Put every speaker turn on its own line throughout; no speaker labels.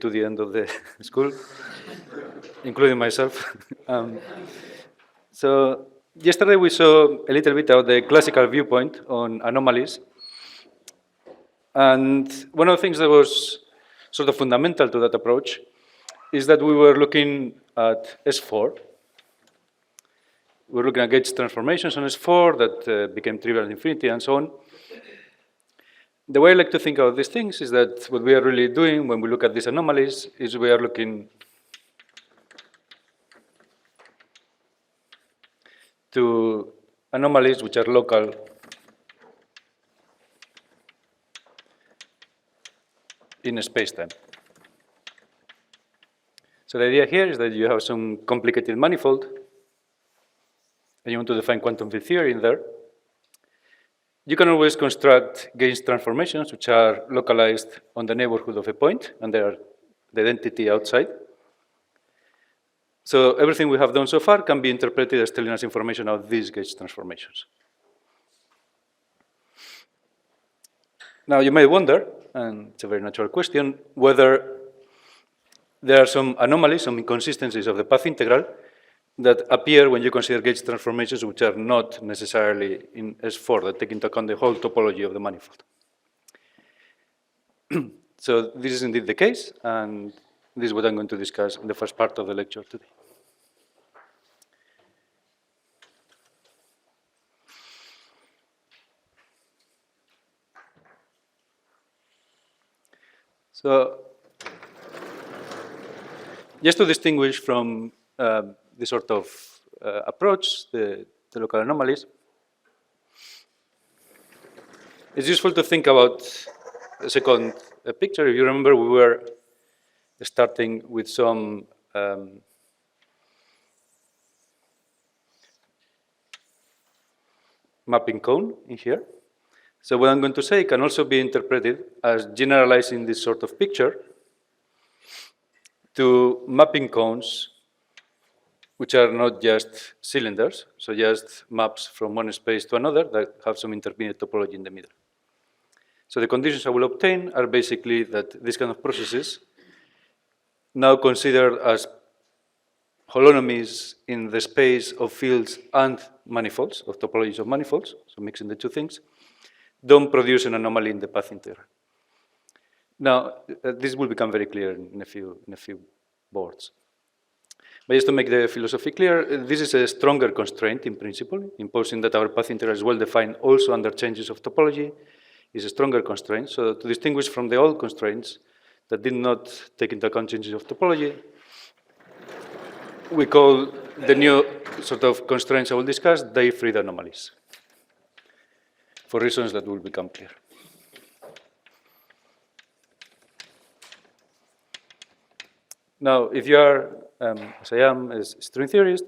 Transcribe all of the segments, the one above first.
to the end of the school, including myself. So yesterday we saw a little bit of the classical viewpoint on anomalies. And one of the things that was sort of fundamental to that approach is that we were looking at S4. We were looking at gauge transformations on S4 that became trivial at infinity and so on. The way I like to think of these things is that what we are really doing when we look at these anomalies is we are looking to anomalies which are local in space-time. So the idea here is that you have some complicated manifold, and you want to define quantum field theory in there. You can always construct gauge transformations which are localized on the neighborhood of a point, and they are the identity outside. So everything we have done so far can be interpreted as telling us information about these gauge transformations. Now you may wonder, and it's a very natural question, whether there are some anomalies, some inconsistencies of the path integral that appear when you consider gauge transformations which are not necessarily in S4, that take into account the whole topology of the manifold. So this is indeed the case, and this is what I'm going to discuss in the first part of the lecture today. So just to distinguish from this sort of approach, the local anomalies, it's useful to think about a second picture. If you remember, we were starting with some mapping cone in here. So what I'm going to say can also be interpreted as generalizing this sort of picture to mapping cones which are not just cylinders, so just maps from one space to another that have some intermediate topology in the middle. So the conditions I will obtain are basically that these kind of processes, now considered as holonomies in the space of fields and manifolds, of topologies of manifolds, so mixing the two things, don't produce an anomaly in the path integral. Now, this will become very clear in a few boards. But just to make the philosophy clear, this is a stronger constraint in principle, imposing that our path integral is well defined also under changes of topology is a stronger constraint. So to distinguish from the old constraints that did not take into account changes of topology, we call the new sort of constraints I will discuss Day-Freed anomalies, for reasons that will become clear. Now, if you are, as I am, a string theorist,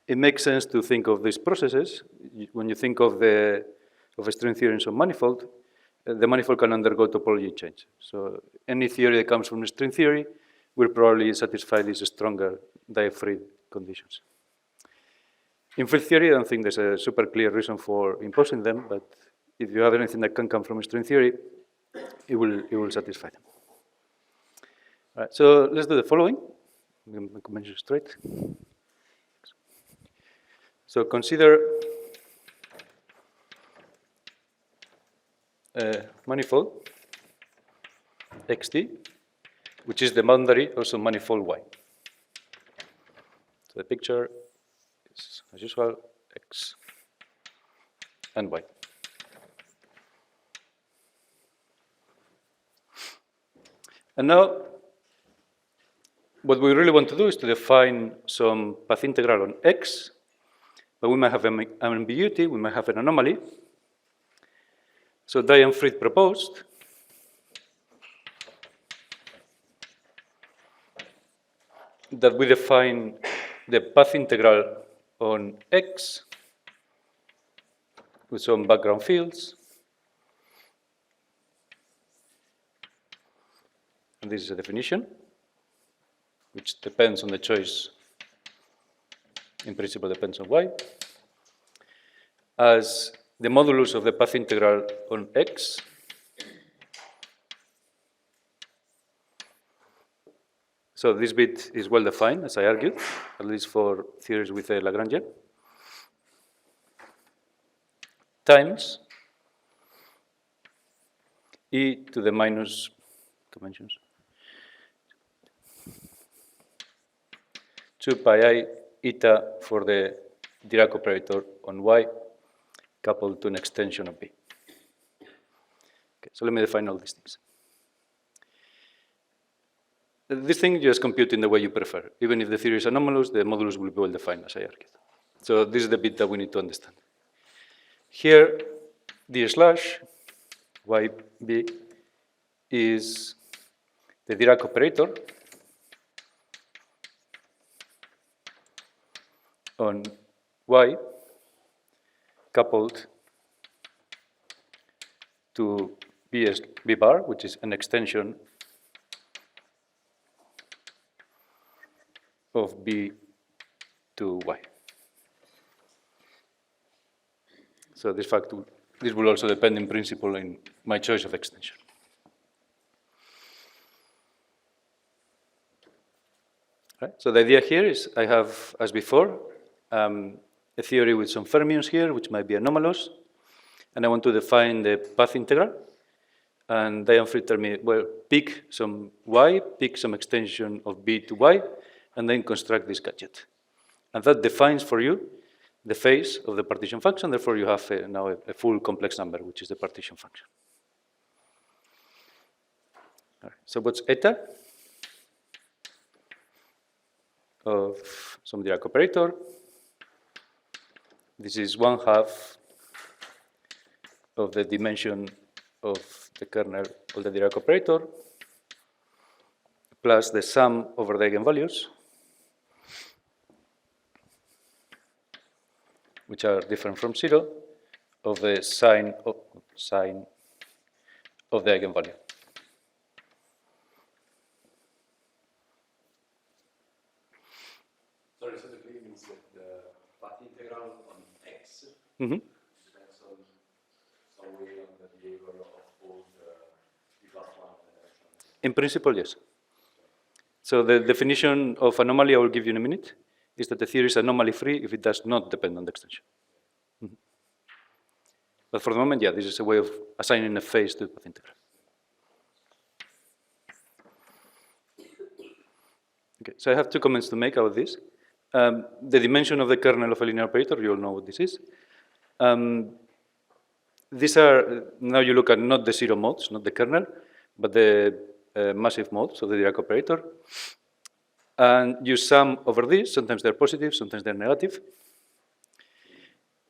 it makes sense to think of these processes. When you think of a string theory in some manifold, the manifold can undergo topology change. So any theory that comes from a string theory will probably satisfy these stronger Day-Freed conditions. In field theory, I don't think there's a super clear reason for imposing them, but if you have anything that can come from a string theory, it will satisfy them. All right, so let's do the following. I'm going to mention straight. So consider a manifold xt, which is the boundary also manifold y. So the picture is, as usual, x and y. And now, what we really want to do is to define some path integral on x, but we might have an ambiguity, we might have an anomaly. So Day and Fried proposed that we define the path integral on x with some background fields. And this is a definition, which depends on the choice, in principle depends on y, as the modulus of the path integral on x So this bit is well defined, as I argued, at least for theories with a Lagrangian, times e to the minus conventions 2 pi I eta for the Dirac operator on Y coupled to an extension of B. Okay, so let me define all these things. This thing you just compute in the way you prefer. Even if the theory is anomalous, the modulus will be well defined, as I argued. So this is the bit that we need to understand. Here, d slash YB is the Dirac operator on Y coupled to B bar, which is an extension of B to Y. So this will also depend in principle in my choice of extension. Right? So the idea here is I have, as before, a theory with some fermions here, which might be anomalous, and I want to define the path integral. And Diane-Fried tell me, well, pick some Y, pick some extension of B to Y, and then construct this gadget. And that defines for you the phase of the partition function. Therefore, you have now a full complex number, which is the partition function. All right. So what's eta of some Dirac operator? This is 1/2 of the dimension of the kernel of the Dirac operator plus the sum over the eigenvalues, which are different from 0, of the sign of the eigenvalue.
Sorry, so it means that the path integral on x
Mm-hmm.
depends on some way on the behavior of both the plus one and the next one.
In principle, yes. So the definition of anomaly I will give you in a minute is that the theory is anomaly-free if it does not depend on the extension. Mm-hmm. But for the moment, yeah, this is a way of assigning a phase to the path integral. Okay, so I have 2 comments to make about this. The dimension of the kernel of a linear operator, you all know what this is. These are, now you look at not the 0 modes, not the kernel, but the massive modes of the Dirac operator. And you sum over this. Sometimes they're positive, sometimes they're negative.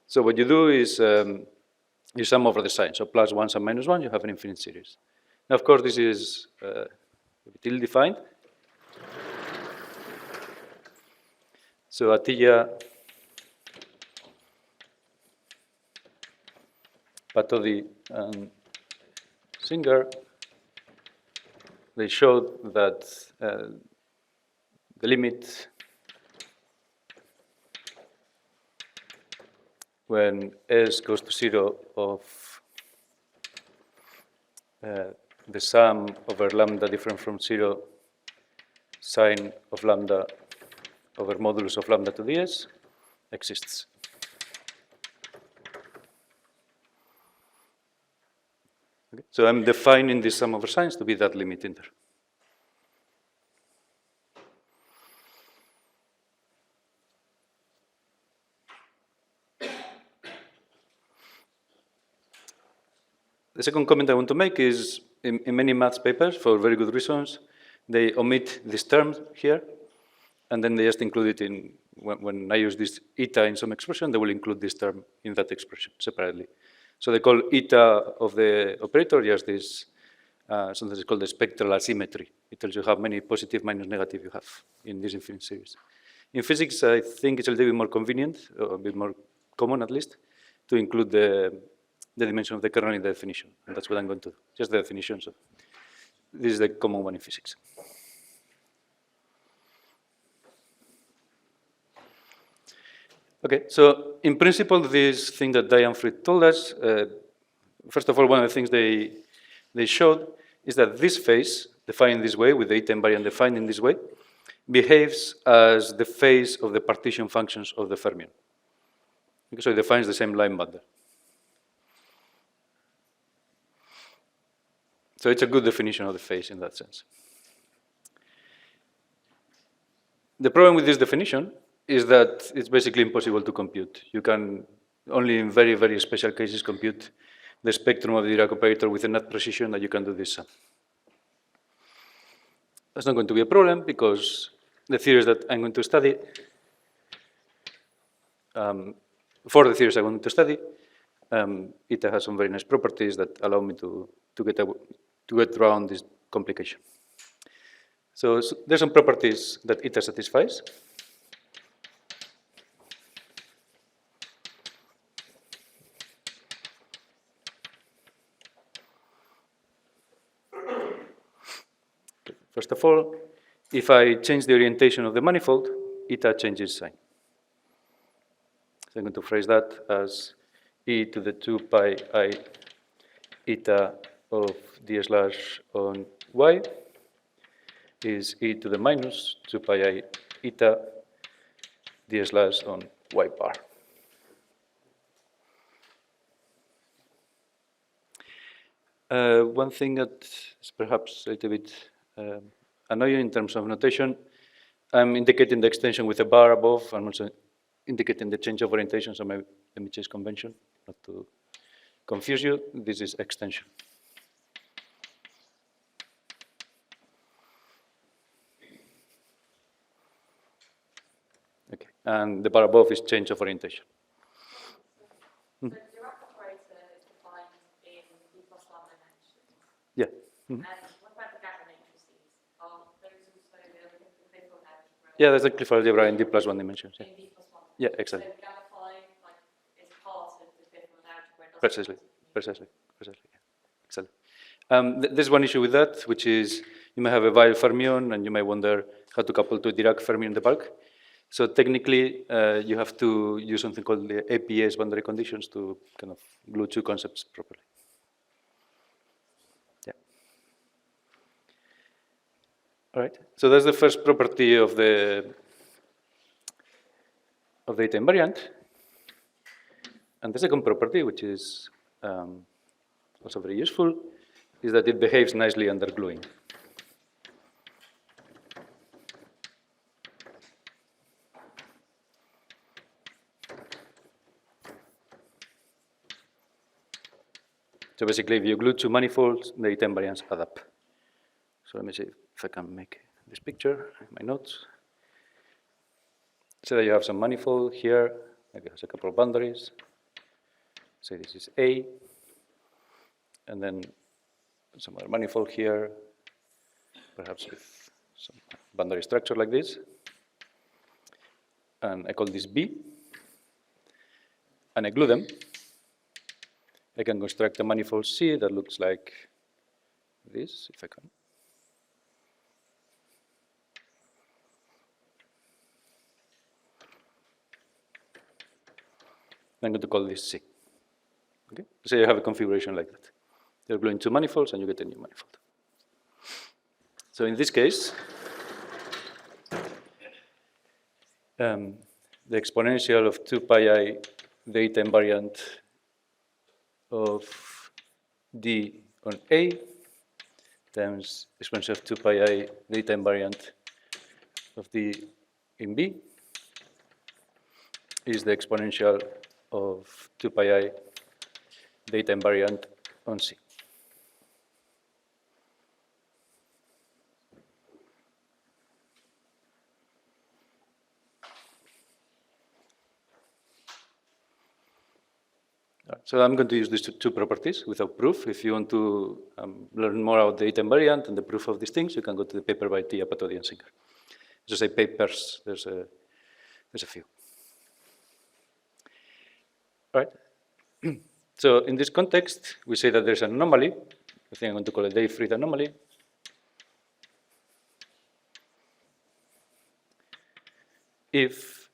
So what you do is you sum over the sign. So plus 1 and minus 1, you have an infinite series. Now, of course, this is a bit ill-defined. So Atilla, Patodi, and Singer, they showed that the limit when S goes to 0 of the sum over lambda different from 0 sine of lambda over modulus of lambda to ds exists. Okay. So I'm defining this sum over signs to be that limit in there. The second comment I want to make is in many maths papers, for very good reasons, they omit this term here, and then they just include it in, when I use this eta in some expression, they will include this term in that expression separately. So they call eta of the operator just this, sometimes it's called the spectral asymmetry. It tells you how many positive minus negative you have in this infinite series. In physics, I think it's a little bit more convenient, or a bit more common at least, to include the dimension of the kernel in the definition. And that's what I'm going to do, just the definition. So this is the common one in physics. Okay, so in principle, this thing that Diane-Fried told us, first of all, one of the things they showed is that this phase, defined this way, with the eta invariant defined in this way, behaves as the phase of the partition functions of the fermion. Okay, so it defines the same line bundle. So it's a good definition of the phase in that sense. The problem with this definition is that it's basically impossible to compute. You can only in very, very special cases compute the spectrum of the Dirac operator with enough precision that you can do this sum. That's not going to be a problem because the theories that I'm going to study, for the theories I'm going to study, eta has some very nice properties that allow me to get around this complication. So there's some properties that eta satisfies. First of all, if I change the orientation of the manifold, eta changes sign. So I'm going to phrase that as e to the 2 pi I eta of d slash on y is e to the minus 2 pi I eta d slash on y bar. One thing that is perhaps a little bit annoying in terms of notation, I'm indicating the extension with a bar above. I'm also indicating the change of orientation, so let me change convention, not to confuse you. This is extension. Okay, and the bar above is change of orientation.
So the Dirac operator is defined in D+1 dimensions.
Yeah.
And what about the Gamma matrices? Are those also the Clifford algebra?
Yeah, there's a Clifford algebra in D+1 dimensions. Yeah,
In D+1.
yeah, exactly.
So Gamma phi is part of the Clifford algebra.
Precisely. Yeah. Exactly. There's one issue with that, which is you may have a Weil fermion, and you may wonder how to couple to a Dirac fermion in the bulk. So technically, you have to use something called the APS boundary conditions to kind of glue two concepts properly. Yeah. All right. So that's the first property of the eta invariant. And the second property, which is also very useful, is that it behaves nicely under gluing. So basically, if you glue two manifolds, the eta invariants add up. So let me see if I can make this picture in my notes. So that you have some manifold here, maybe it has a couple of boundaries. Say this is A, and then some other manifold here, perhaps with some boundary structure like this. And I call this B, and I glue them. I can construct a manifold C that looks like this, if I can. I'm going to call this C. Okay? So you have a configuration like that. You're gluing two manifolds, and you get a new manifold. So in this case, the exponential of 2 pi I, the eta invariant of D on A times exponential of 2 pi I, the eta invariant of D in B is the exponential of 2 pi I, the eta invariant on C. So I'm going to use these two properties without proof. If you want to learn more about the eta invariant and the proof of these things, you can go to the paper by Tia, Patodi, and Singer. Just say papers, there's a few. All right. So in this context, we say that there's an anomaly. I think I'm going to call it a Fried anomaly. If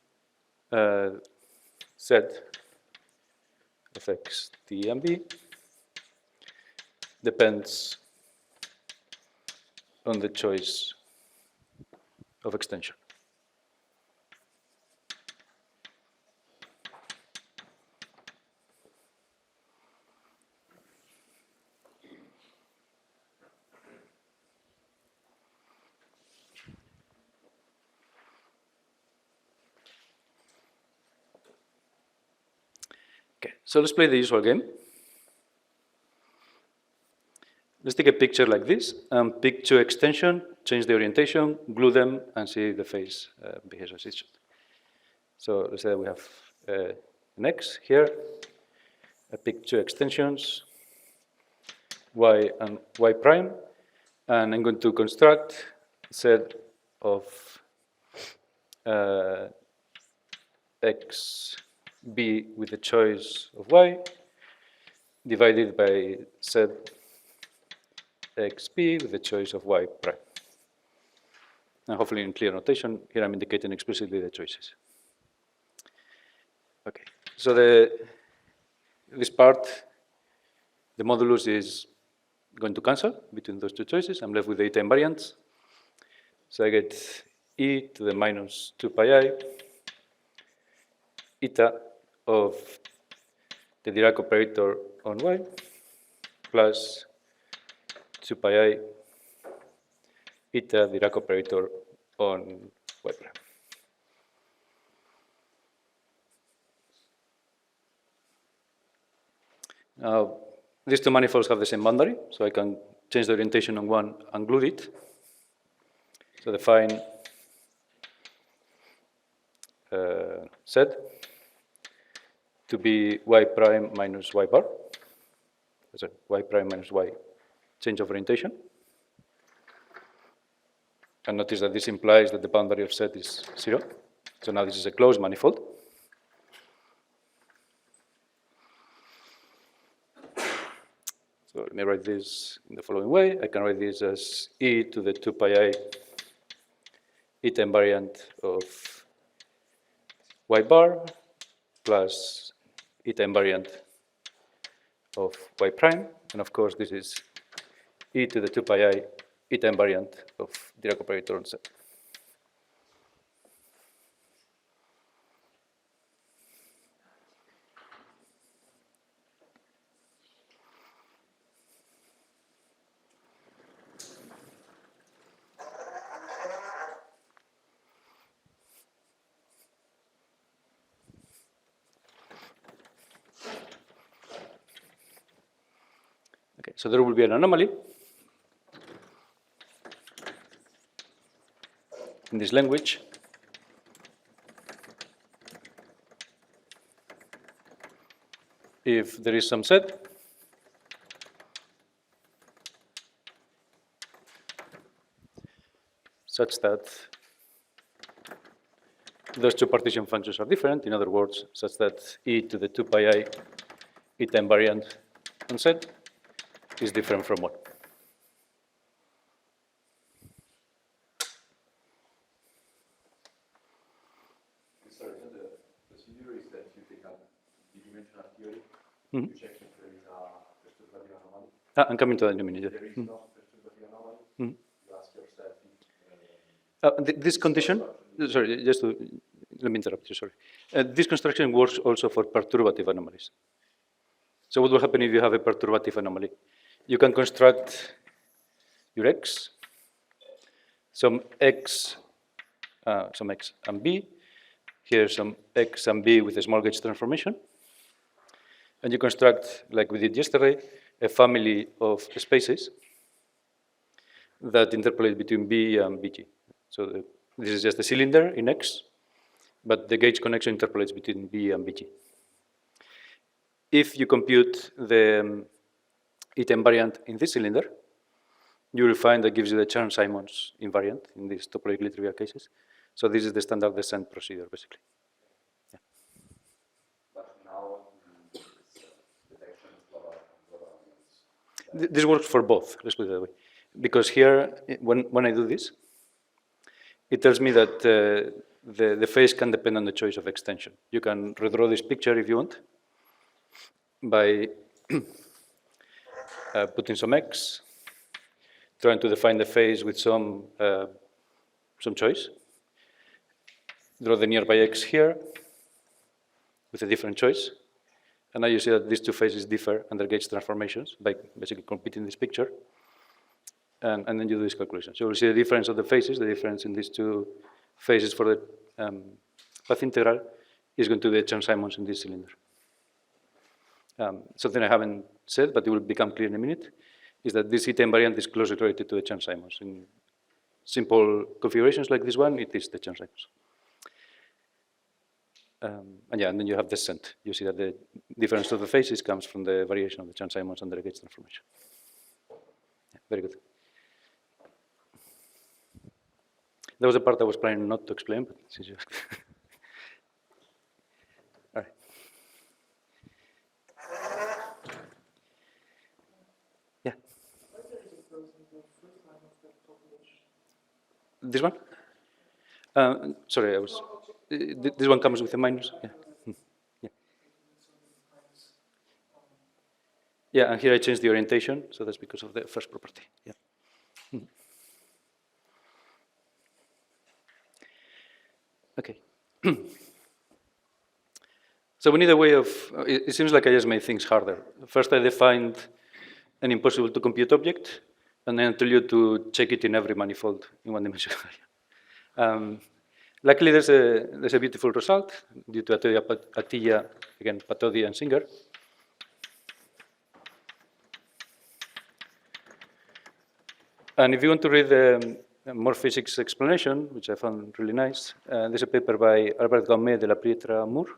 Z of X, T, and B depends on the choice of extension. Okay, so let's play the usual game. Let's take a picture like this, and pick two extensions, change the orientation, glue them, and see if the face behaves as it should. So let's say we have an X here. I pick two extensions, Y and Y prime, and I'm going to construct a set of X, B with the choice of Y, divided by set XP with the choice of Y prime. And hopefully in clear notation, here I'm indicating explicitly the choices. Okay, so this part, the modulus is going to cancel between those two choices. I'm left with the eta invariants. So I get e to the minus 2 pi I eta of the Dirac operator on Y plus 2 pi I eta Dirac operator on Y prime. Now, these two manifolds have the same boundary, so I can change the orientation on one and glue it. So define set to be Y prime minus Y bar. Sorry, Y prime minus Y change of orientation. And notice that this implies that the boundary of set is 0. So now this is a closed manifold. So let me write this in the following way. I can write this as e to the 2 pi I eta invariant of Y bar plus eta invariant of Y prime. And of course, this is e to the 2 pi I eta invariant of Dirac operator on set. Okay, so there will be an anomaly in this language if there is some set such that those two partition functions are different. In other words, such that e to the 2 pi I eta invariant on set is different from 1.
Sorry, so the procedure is that you take a bidimensional theory,
Mhm.
you check if there is a perturbative anomaly.
I'm coming to that in a minute.
If there is no perturbative anomaly,
Mhm.
you ask yourself if
This condition, sorry, just to, let me interrupt you, sorry. This construction works also for perturbative anomalies. So what will happen if you have a perturbative anomaly? You can construct your X, some X and B, here some X and B with a small gauge transformation, and you construct, like we did yesterday, a family of spaces that interpolate between B and BG. So this is just a cylinder in X, but the gauge connection interpolates between B and BG. If you compute the eta invariant in this cylinder, you will find that gives you the Chern-Simons invariant in these topologically trivial cases. So this is the standard descent procedure, basically.
but now it's detection of global elements.
This works for both, let's put it that way. Because here, when I do this, it tells me that the phase can depend on the choice of extension. You can redraw this picture if you want by putting some X, trying to define the phase with some some choice. Draw the nearby x here with a different choice. And now you see that these two faces differ under gauge transformations by basically computing this picture. And then you do this calculation. So you'll see the difference of the faces, the difference in these two faces for the path integral is going to be the Chern-Simons in this cylinder. Something I haven't said, but it will become clear in a minute, is that this eta invariant is closely related to the Chern-Simons. In simple configurations like this one, it is the Chern-Simons. And then you have descent. You see that the difference of the faces comes from the variation of the Chern-Simons under the gauge transformation. Yeah, very good. That was the part I was planning not to explain, but since you asked. All right. Yeah. This one? Sorry, I was. This one comes with a minus. Yeah. Yeah. Yeah, and here I changed the orientation, so that's because of the first property. Yeah. Okay. So we need a way of, it seems like I just made things harder. First I defined an impossible to compute object, and then I tell you to check it in every manifold in one dimension. Luckily there's a beautiful result due to Atiyah, again, Patodi and Singer. And if you want to read the more physics explanation, which I found really nice, there's a paper by Albert Gaumet de la Pietra Moore.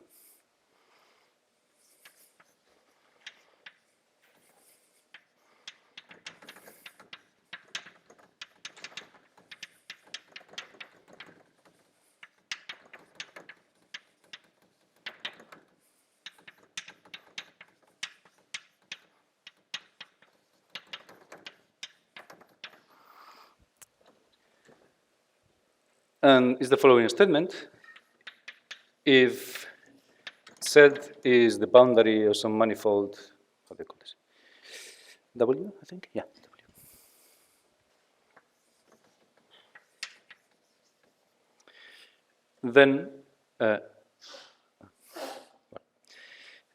And is the following statement. If Z is the boundary of some manifold, how do you call this? W, I think? Yeah, W.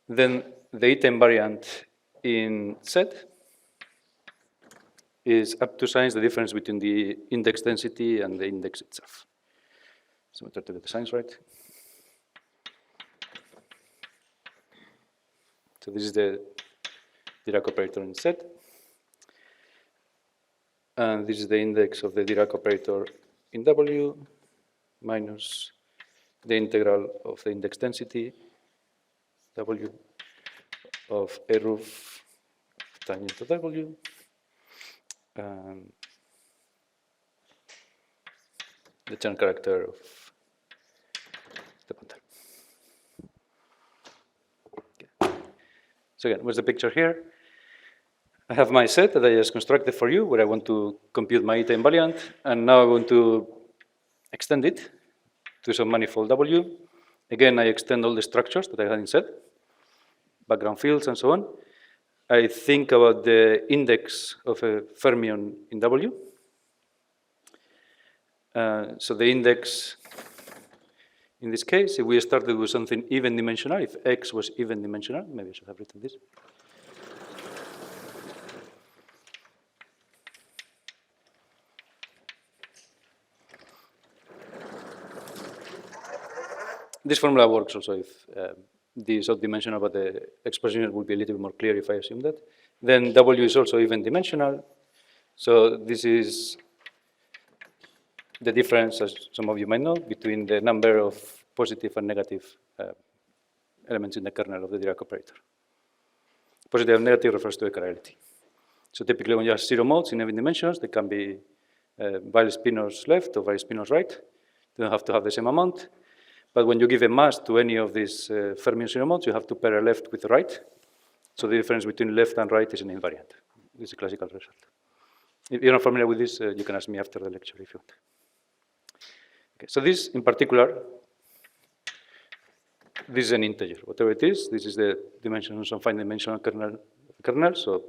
Then the eta invariant in Z is up to signs the difference between the index density and the index itself. So I try to get the signs right. So this is the Dirac operator in Z. And this is the index of the Dirac operator in W minus the integral of the index density W of a roof tangent to W. The Chern character of the bundle. Okay. So again, what's the picture here? I have my set that I just constructed for you, where I want to compute my eta invariant, and now I want to extend it to some manifold W. Again, I extend all the structures that I had in set, background fields and so on. I think about the index of a fermion in W. So the index, in this case, if we started with something even dimensional, if X was even dimensional, maybe I should have written this. This formula works also if D is odd dimensional, but the exposition will be a little bit more clear if I assume that. Then W is also even dimensional. So this is the difference, as some of you might know, between the number of positive and negative elements in the kernel of the Dirac operator. Positive and negative refers to a chirality. So typically when you have zero modes in even dimensions, they can be various spinors left or various spinors right. They don't have to have the same amount. But when you give a mass to any of these fermion zero modes, you have to pair a left with the right. So the difference between left and right is an invariant. This is a classical result. If you're not familiar with this, you can ask me after the lecture if you want. Okay, so this, in particular, this is an integer. Whatever it is, this is the dimension of some finite dimensional kernel, so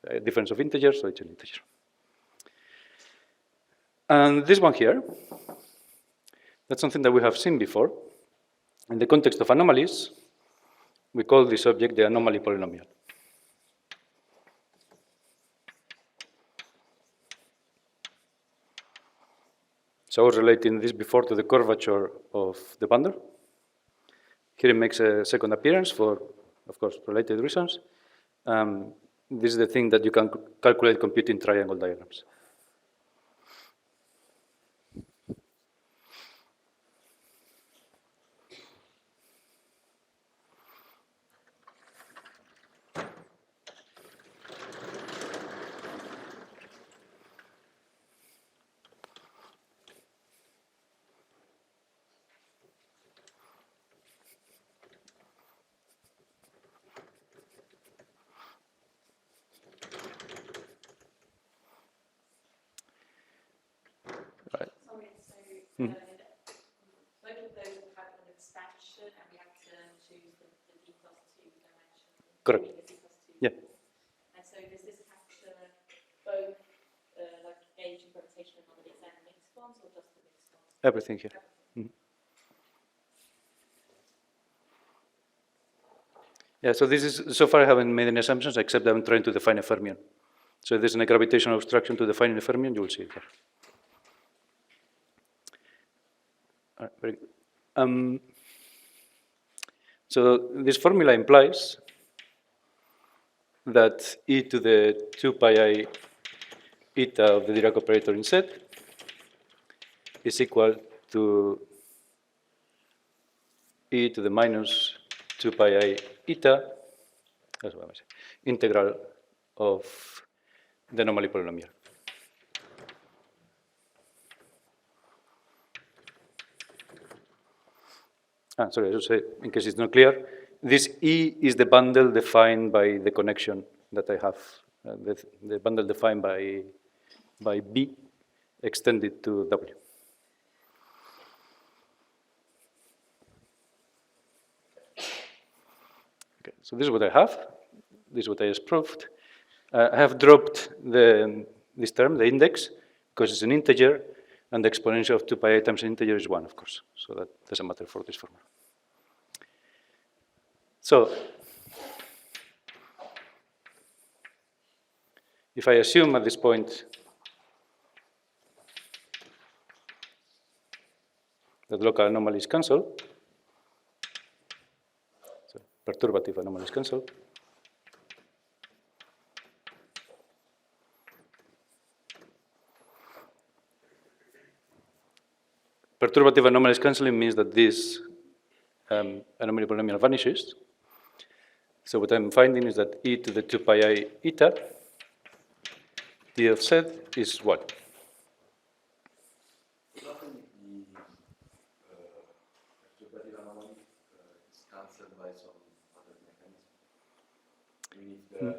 a difference of integers, so it's an integer. And this one here That's something that we have seen before. In the context of anomalies, we call this object the anomaly polynomial. So I was relating this before to the curvature of the bundle. Here it makes a second appearance for, of course, related reasons. This is the thing that you can calculate computing triangle diagrams. Right.
Sorry, so both of those will have an expansion, and we have to choose the d plus 2 dimension.
Correct.
The d plus 2.
Yeah.
And so does this capture both like age and gravitational anomalies and mixed ones, or just the mixed ones?
Everything here. Yeah, so this is, so far I haven't made any assumptions except I'm trying to define a fermion. So if there's a gravitational obstruction to defining a fermion, you will see it here. All right, very good. So this formula implies that e to the 2 pi I eta of the Dirac operator in Z is equal to e to the minus 2 pi I eta, that's what I'm saying, integral of the anomaly polynomial. Sorry, I should say, in case it's not clear, this E is the bundle defined by the connection that I have, the bundle defined by B extended to W. Okay, so this is what I have. This is what I just proved. I have dropped this term, the index, because it's an integer, and the exponential of 2 pi I times an integer is 1, of course. So that doesn't matter for this formula. So if I assume at this point that local anomalies cancel, so perturbative anomalies cancel, perturbative anomalies canceling means that this anomaly polynomial vanishes. So what I'm finding is that e to the 2 pi I eta d of Z is 1.
Doesn't the perturbative anomaly is cancelled by some other mechanism? I mean, if the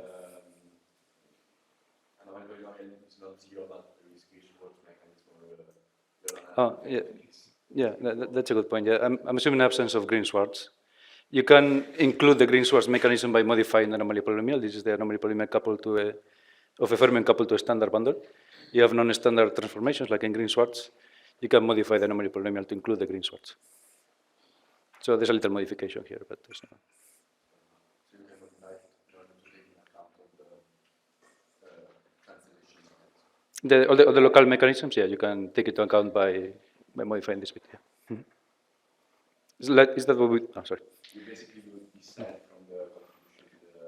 anomaly polynomial is not zero, but there is Kirchhoff's mechanism or
Yeah, that's a good point. Yeah, I'm assuming absence of Green-Schwarz. You can include the Green-Schwarz mechanism by modifying the anomaly polynomial. This is the anomaly polynomial coupled to a fermion coupled to a standard bundle. You have non-standard transformations like in Green-Schwarz. You can modify the anomaly polynomial to include the Green-Schwarz. So there's a little modification here, but there's no.
So you can modify it in order to take into account of the cancellation mechanism.
All the local mechanisms, yeah, you can take into account by modifying this bit. Yeah. Is that what we? Oh, sorry.
You basically would be set from the contribution to the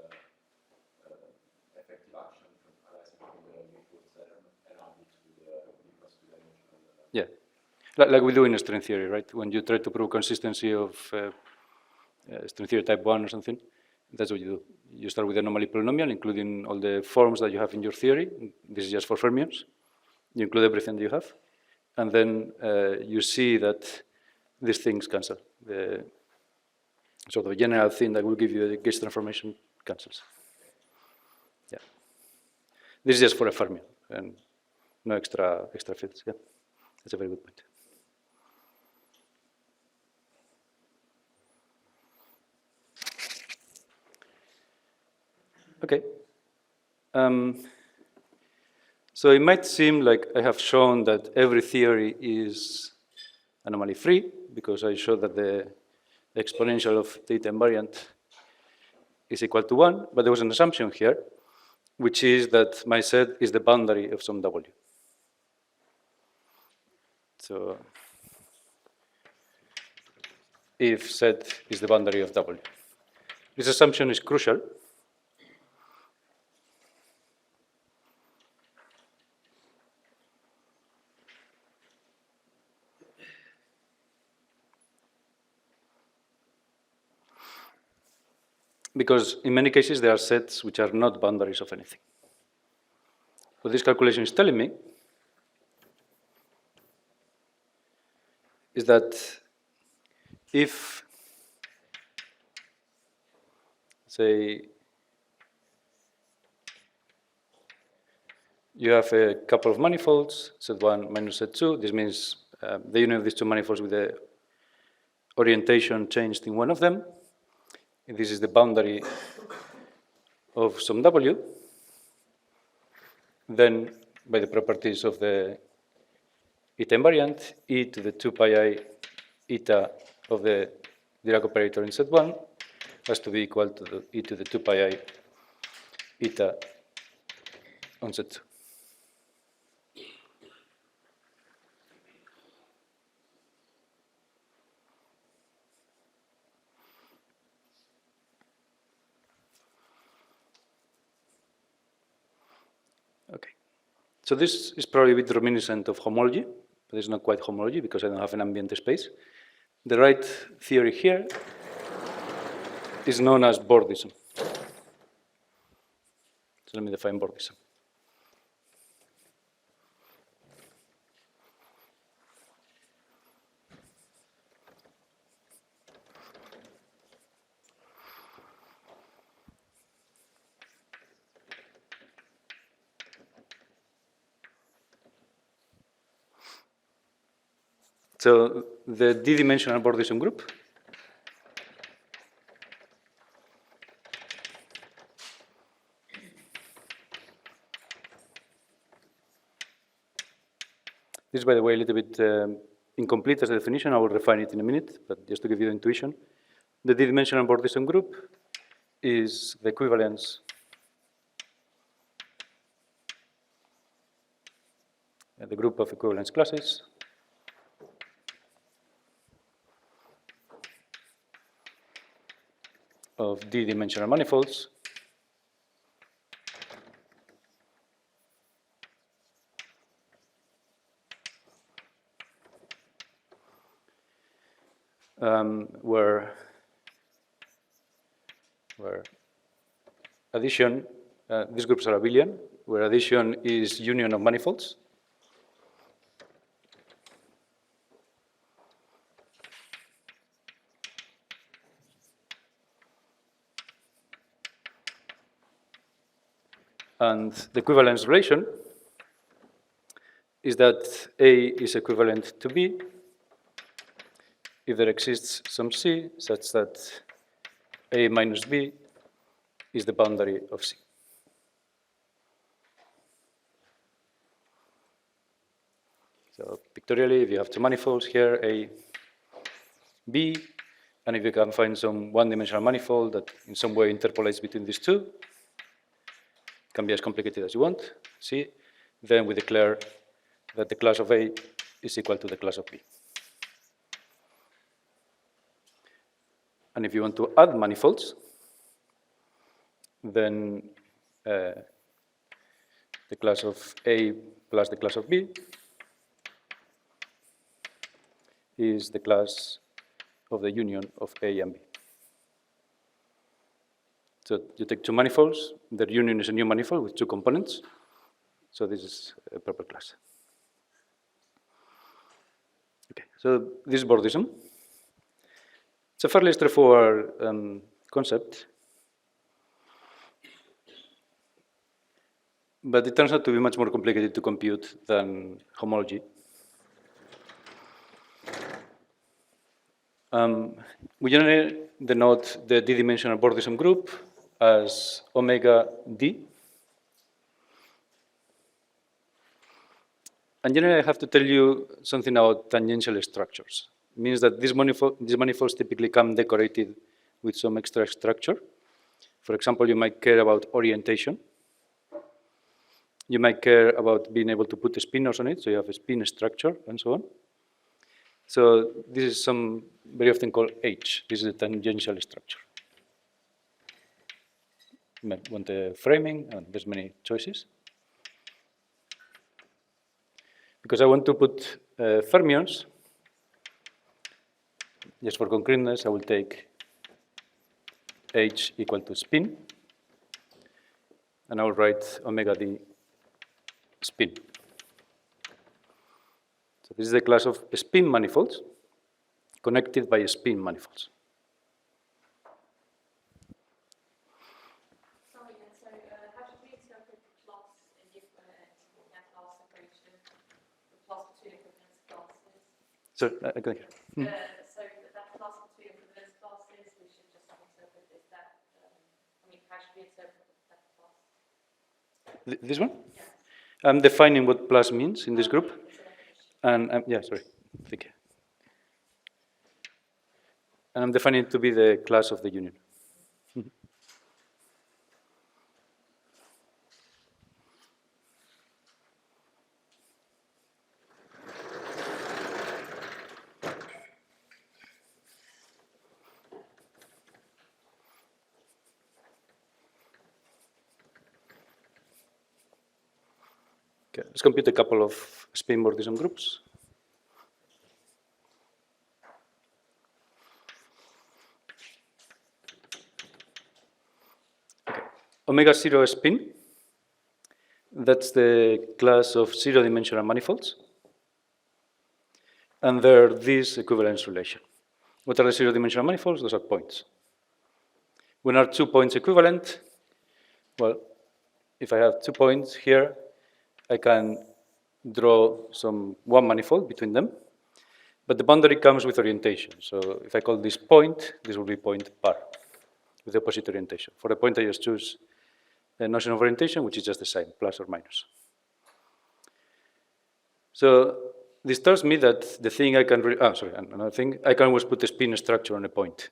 effective action arising from the mutual set and add it to the plus two dimensional.
Yeah, like we do in string theory, right? When you try to prove consistency of string theory type 1 or something, that's what you do. You start with the anomaly polynomial, including all the forms that you have in your theory. This is just for fermions. You include everything that you have. And then you see that these things cancel. So the general thing that will give you the gauge transformation cancels. Yeah. This is just for a fermion and no extra fields. Yeah, that's a very good point. Okay. So it might seem like I have shown that every theory is anomaly free, because I showed that the exponential of the eta invariant is equal to 1, but there was an assumption here, which is that my set is the boundary of some W. So if set is the boundary of W. This assumption is crucial. Because in many cases, there are sets which are not boundaries of anything. What this calculation is telling me is that if, say, you have a couple of manifolds, set1 minus set2, this means the union of these two manifolds with the orientation changed in one of them. And this is the boundary of some W. Then, by the properties of the eta invariant, e to the 2 pi I eta of the Dirac operator in set1 has to be equal to the e to the 2 pi I eta on set2. Okay. So this is probably a bit reminiscent of homology, but it's not quite homology because I don't have an ambient space. The right theory here is known as Bordism. So let me define Bordism. So the d-dimensional Bordism group this is, by the way, a little bit incomplete as a definition. I will refine it in a minute, but just to give you the intuition. The d-dimensional Bordism group is the equivalence the group of equivalence classes of d-dimensional manifolds where addition, these groups are abelian, where addition is union of manifolds. And the equivalence relation is that A is equivalent to B if there exists some C such that A minus B is the boundary of C. So pictorially, if you have two manifolds here, A, B, and if you can find some one-dimensional manifold that in some way interpolates between these two, it can be as complicated as you want, C, then we declare that the class of A is equal to the class of B. And if you want to add manifolds, then the class of A plus the class of B is the class of the union of A and B. So you take two manifolds, their union is a new manifold with two components, so this is a proper class. Okay, so this is Bordism. It's a fairly straightforward concept, but it turns out to be much more complicated to compute than homology. We generally denote the d-dimensional Bordism group as omega d. And generally, I have to tell you something about tangential structures. It means that these manifolds typically come decorated with some extra structure. For example, you might care about orientation. You might care about being able to put the spinors on it, so you have a spin structure and so on. So this is some very often called H. This is a tangential structure. You might want a framing, and there's many choices. Because I want to put fermions, just for concreteness, I will take H equal to spin, and I will write omega d spin. So this is the class of spin manifolds connected by spin manifolds.
Sorry, and so how should we interpret the plots in the class separation, the plots between equivalence classes?
So I can hear.
So that class between equivalence classes, we should just interpret is that, how should we interpret that class?
This one?
Yes.
I'm defining what plus means in this group.
It's a definition.
And yeah, sorry, thank you. And I'm defining it to be the class of the union. Okay, let's compute a couple of spin Mortison groups. Okay. Omega 0 spin, that's the class of zero-dimensional manifolds. And they're this equivalence relation. What are the zero-dimensional manifolds? Those are points. When are 2 points equivalent? Well, if I have 2 points here, I can draw one manifold between them, but the boundary comes with orientation. So if I call this point, this will be point par with the opposite orientation. For the point, I just choose the notion of orientation, which is just the sign, plus or minus. So this tells me that the thing I can, another thing, I can always put a spin structure on a point,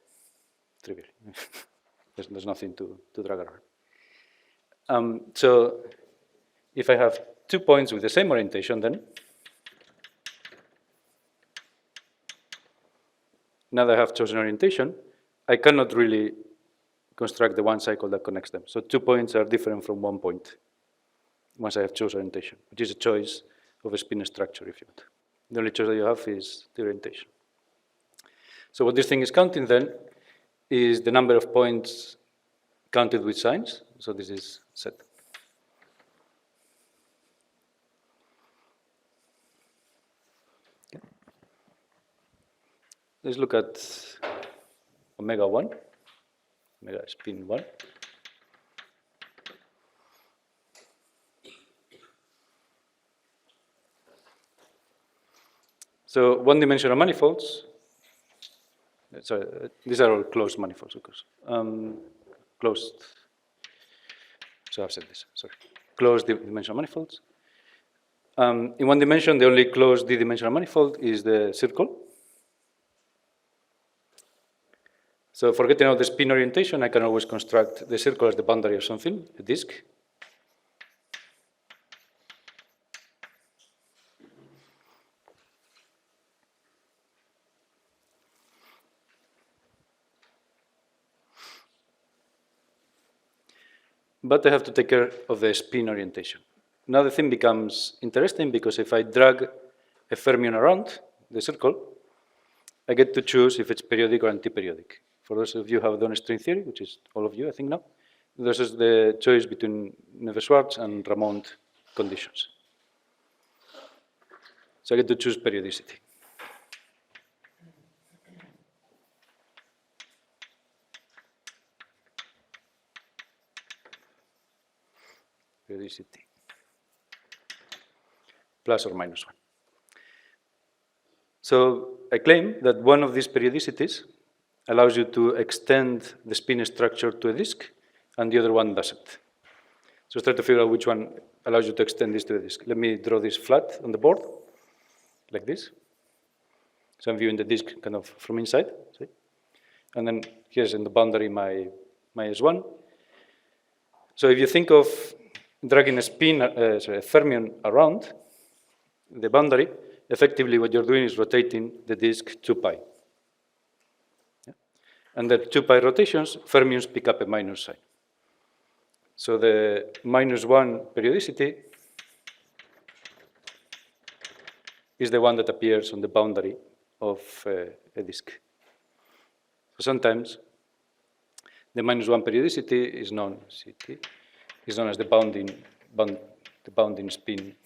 trivially. There's nothing to drag around. So if I have 2 points with the same orientation, then now that I have chosen orientation, I cannot really construct the one cycle that connects them. So 2 points are different from 1 point once I have chosen orientation, which is a choice of a spin structure, if you want. The only choice that you have is the orientation. So what this thing is counting then is the number of points counted with signs. So this is set. Let's look at omega 1, omega spin 1. So one-dimensional manifolds, sorry, these are all closed manifolds, of course. Closed, so I've said this, sorry. Closed dimensional manifolds. In one dimension, the only closed d-dimensional manifold is the circle. So for getting out the spin orientation, I can always construct the circle as the boundary of something, a disk. But I have to take care of the spin orientation. Now the thing becomes interesting because if I drag a fermion around the circle, I get to choose if it's periodic or anti-periodic. For those of you who have done string theory, which is all of you, I think now, this is the choice between Neves-Schwarz and Ramond conditions. So I get to choose periodicity. Periodicity. Plus or minus 1. So I claim that one of these periodicities allows you to extend the spin structure to a disk, and the other one doesn't. So let's try to figure out which one allows you to extend this to the disk. Let me draw this flat on the board, like this. So I'm viewing the disk kind of from inside. See? And then here's in the boundary my S1. So if you think of dragging a spin, a fermion around the boundary, effectively what you're doing is rotating the disk 2 pi. Yeah? And the 2 pi rotations, fermions pick up a minus sign. So the -1 periodicity is the one that appears on the boundary of a disk. So sometimes the -1 periodicity is known, CT, is known as the bounding spin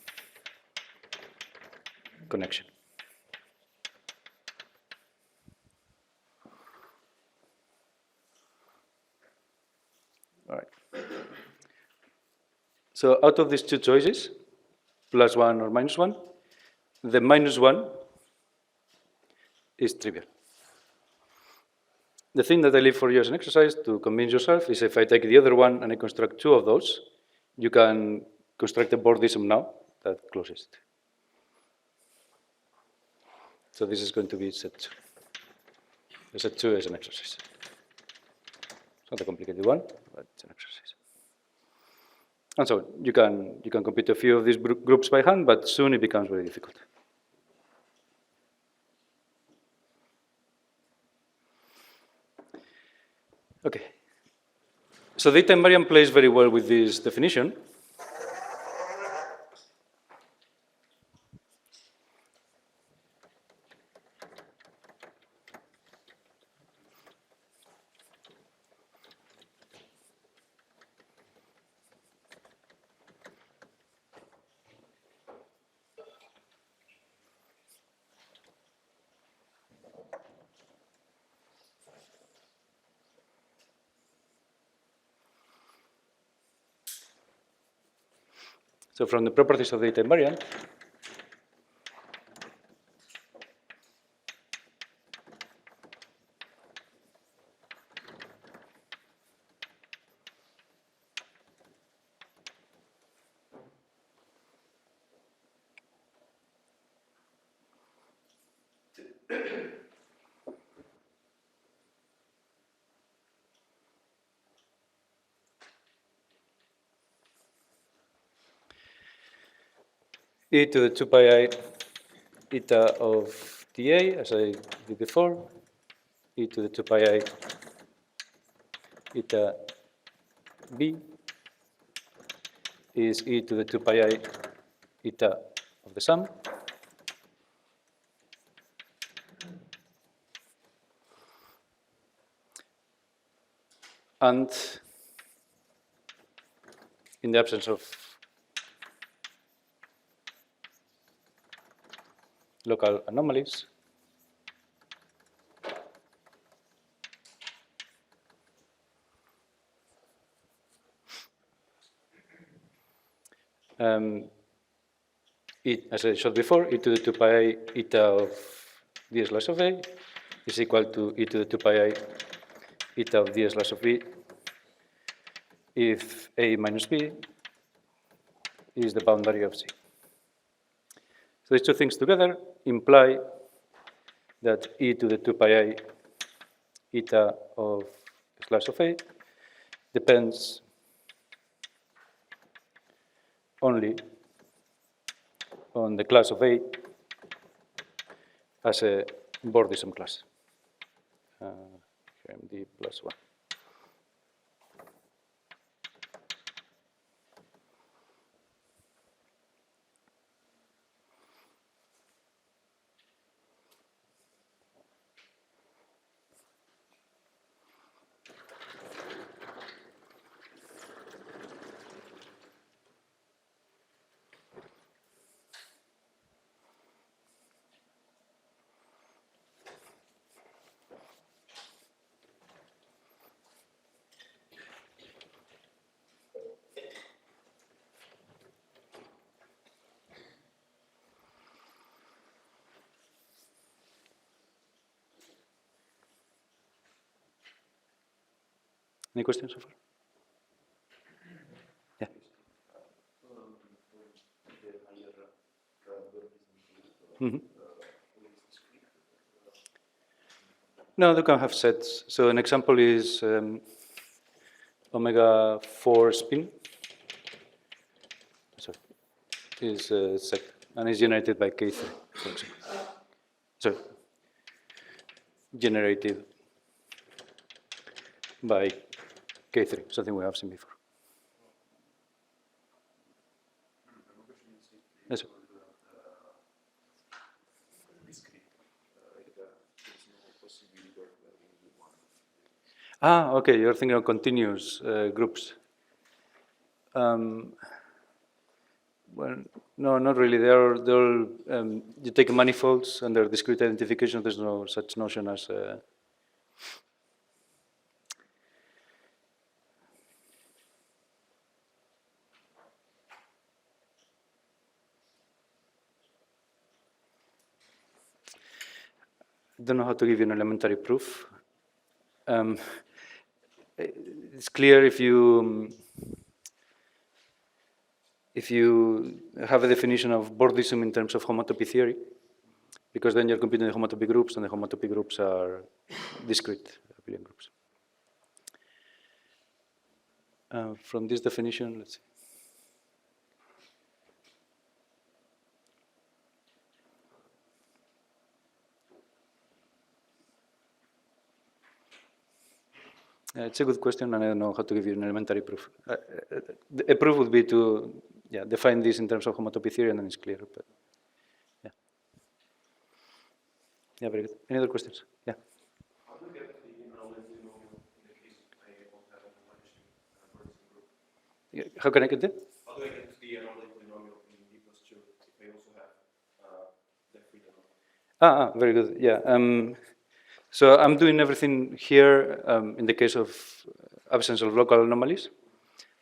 connection. All right. So out of these two choices, +1 or -1, the -1 is trivial. The thing that I leave for you as an exercise to convince yourself is if I take the other one and I construct 2 of those, you can construct a bordism now that closes it. So this is going to be set 2. The set 2 is an exercise. It's not a complicated one, but it's an exercise. And so you can compute a few of these groups by hand, but soon it becomes very difficult. Okay. So data invariant plays very well with this definition. So from the properties of data invariant, e to the 2 pi I eta of dA, as I did before, e to the 2 pi I eta b is e to the 2 pi I eta of the sum. And in the absence of local anomalies, as I showed before, e to the 2 pi I eta of d slash of A is equal to e to the 2 pi I eta of d slash of B if A minus B is the boundary of C. So these two things together imply that e to the 2 pi I eta of slash of A depends only on the class of A as a bordism class. Here D plus 1. Any questions so far? Yeah. No, they can have sets. So an example is omega 4 spin. So is a set and is generated by K3, for example. So generated by K3, something we have seen before. Yes, sir. Ah, okay, you're thinking of continuous groups. Well, no, not really. They're you take manifolds and their discrete identification. There's no such notion as. I don't know how to give you an elementary proof. It's clear if you have a definition of Bordism in terms of homotopy theory, because then you're computing the homotopy groups, and the homotopy groups are discrete abelian groups. From this definition, let's see. It's a good question, and I don't know how to give you an elementary proof. A proof would be to define this in terms of homotopy theory, and then it's clear. But yeah, very good. Any other questions? Yeah.
How do you get the Anomalies polynomial in the case of I don't have a vanishing Bordism group?
Yeah, how can I get it?
How do I get the Anomalies polynomial in D plus 2 if I also have the freedom?
Very good. Yeah. So I'm doing everything here in the case of absence of local anomalies.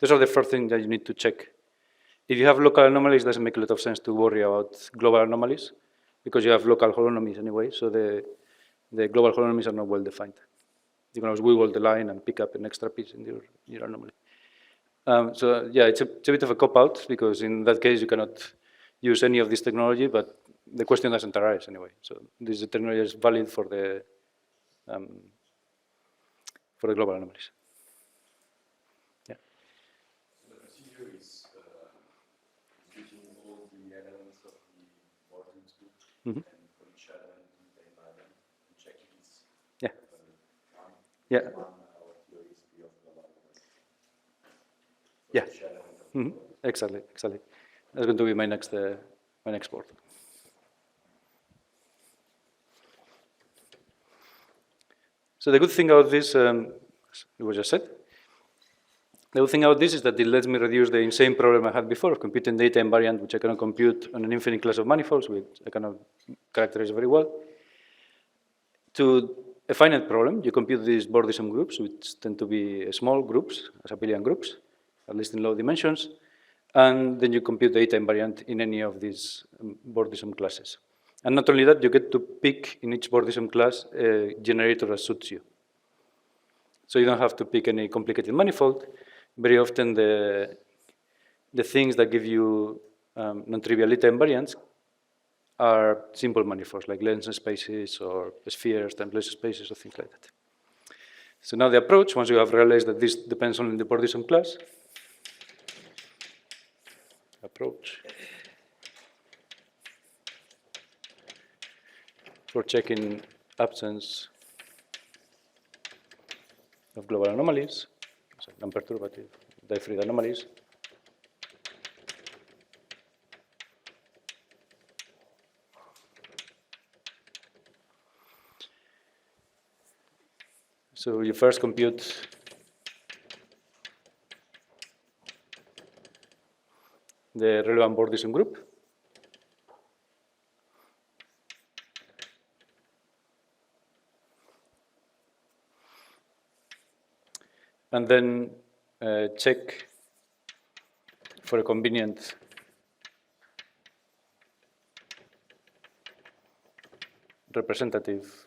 Those are the first things that you need to check. If you have local anomalies, it doesn't make a lot of sense to worry about global anomalies because you have local holonomies anyway, so the global holonomies are not well defined. You can always wiggle the line and pick up an extra piece in your anomaly. So yeah, it's a bit of a cop-out because in that case you cannot use any of this technology, but the question doesn't arise anyway. So this technology is valid for the global anomalies. Yeah.
So the procedure is using all the elements of the Bordism group and for each element you take by them and check if it's one.
Yeah.
One our theory is the of global anomalies. For
Yeah.
each element of the
Exactly. That's going to be my next board. So the good thing about this, it was just said, the good thing about this is that it lets me reduce the insane problem I had before of computing data invariant, which I cannot compute on an infinite class of manifolds, which I cannot characterize very well, to a finite problem. You compute these Bordism groups, which tend to be small groups, as abelian groups, at least in low dimensions, and then you compute data invariant in any of these Bordism classes. And not only that, you get to pick in each Bordism class a generator that suits you. So you don't have to pick any complicated manifold. Very often the things that give you non-trivial data invariants are simple manifolds, like lens spaces or spheres times lens spaces or things like that. So now the approach, once you have realized that this depends on the Bordism class, approach for checking absence of global anomalies, so non-perturbative, Diefried anomalies. So you first compute the relevant Bordism group. And then check for a convenient representative